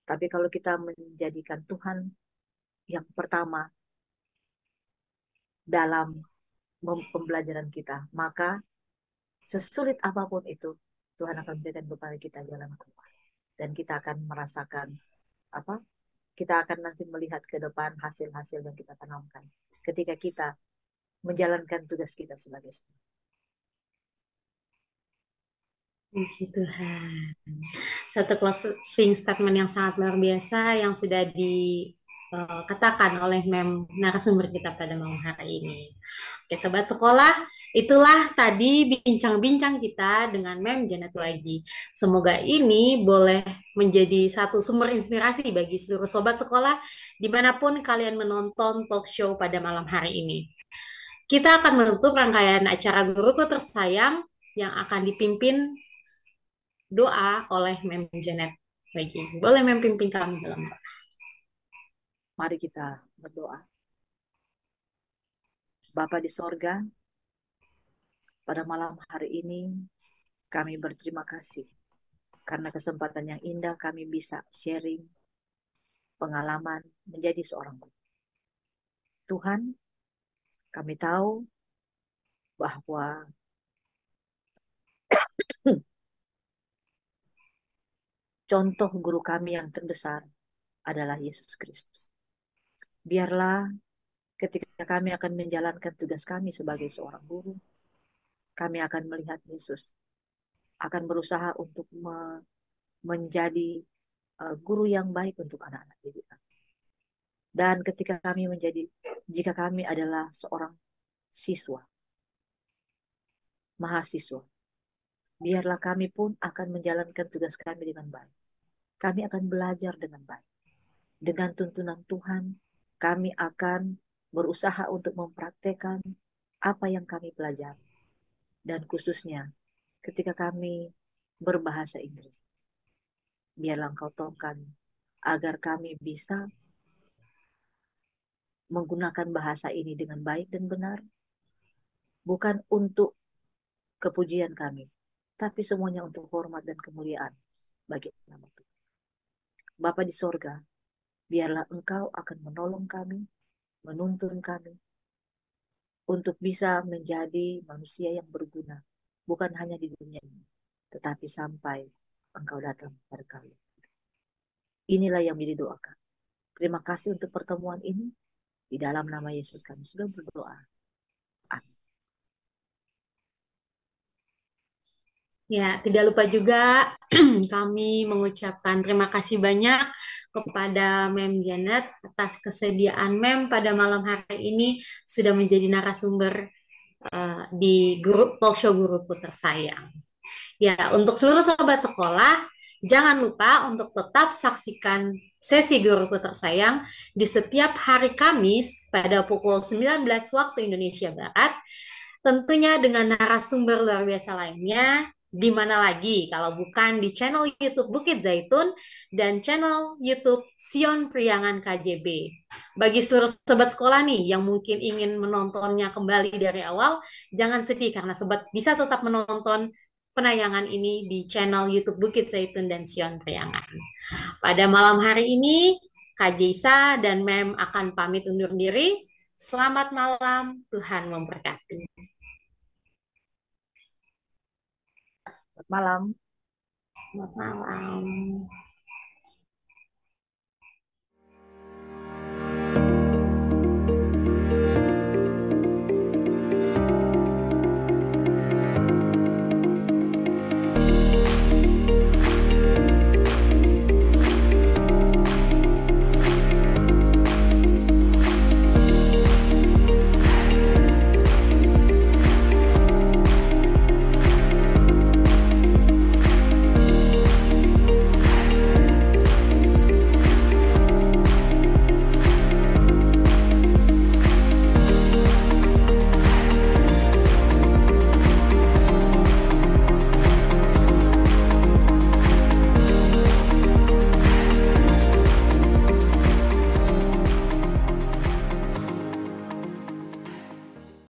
Tapi kalau kita menjadikan Tuhan yang pertama dalam pembelajaran kita, maka sesulit apapun itu, Tuhan akan berikan kepada kita jalan keluar. Dan kita akan merasakan apa? Kita akan nanti melihat ke depan hasil-hasil yang kita tanamkan ketika kita menjalankan tugas kita sebagai seorang. Puji Tuhan. Satu closing statement yang sangat luar biasa yang sudah dikatakan oleh narasumber kita pada malam hari ini. Oke, sobat sekolah, itulah tadi bincang-bincang kita dengan Janet lagi. Semoga ini boleh menjadi satu sumber inspirasi bagi seluruh sobat sekolah dimanapun kalian menonton talk show pada malam hari ini. Kita akan menutup rangkaian acara Guruku Tersayang yang akan dipimpin doa oleh Janet lagi. Boleh pimpin kami dalam doa. Mari kita berdoa. Bapa di sorga, pada malam hari ini kami berterima kasih karena kesempatan yang indah kami bisa sharing pengalaman menjadi seorang guru. Tuhan, kami tahu bahwa contoh guru kami yang terbesar adalah Yesus Kristus. Biarlah ketika kami akan menjalankan tugas kami sebagai seorang guru, kami akan melihat Yesus, akan berusaha untuk menjadi guru yang baik untuk anak-anak didik kami. Dan jika kami adalah seorang siswa, mahasiswa, biarlah kami pun akan menjalankan tugas kami dengan baik. Kami akan belajar dengan baik. Dengan tuntunan Tuhan, kami akan berusaha untuk mempraktekkan apa yang kami pelajari. Dan khususnya ketika kami berbahasa Inggris, biarlah Engkau tolong kami agar kami bisa menggunakan bahasa ini dengan baik dan benar, bukan untuk kepujian kami, tapi semuanya untuk hormat dan kemuliaan bagi nama Tuhan. Bapa di sorga, biarlah Engkau akan menolong kami, menuntun kami, untuk bisa menjadi manusia yang berguna, bukan hanya di dunia ini, tetapi sampai Engkau datang pada kami. Inilah yang didoakan. Terima kasih untuk pertemuan ini. Di dalam nama Yesus kami sudah berdoa. Amin. Ya, tidak lupa juga kami mengucapkan terima kasih banyak kepada Janet atas kesediaan pada malam hari ini sudah menjadi narasumber di grup talk show Guruku Tersayang. Ya, untuk seluruh sobat sekolah, jangan lupa untuk tetap saksikan sesi Guruku Tersayang di setiap hari Kamis pada pukul 19 waktu Indonesia Barat, tentunya dengan narasumber luar biasa lainnya. Di mana lagi kalau bukan di channel YouTube Bukit Zaitun dan channel YouTube Sion Priangan KJB. Bagi seluruh sobat sekolah nih yang mungkin ingin menontonnya kembali dari awal, jangan sedih karena sobat bisa tetap menonton penayangan ini di channel YouTube Bukit Zaitun dan Sion Priangan. Pada malam hari ini, Kak Jaisa dan akan pamit undur diri. Selamat malam, Tuhan memberkati. Selamat malam. Selamat malam.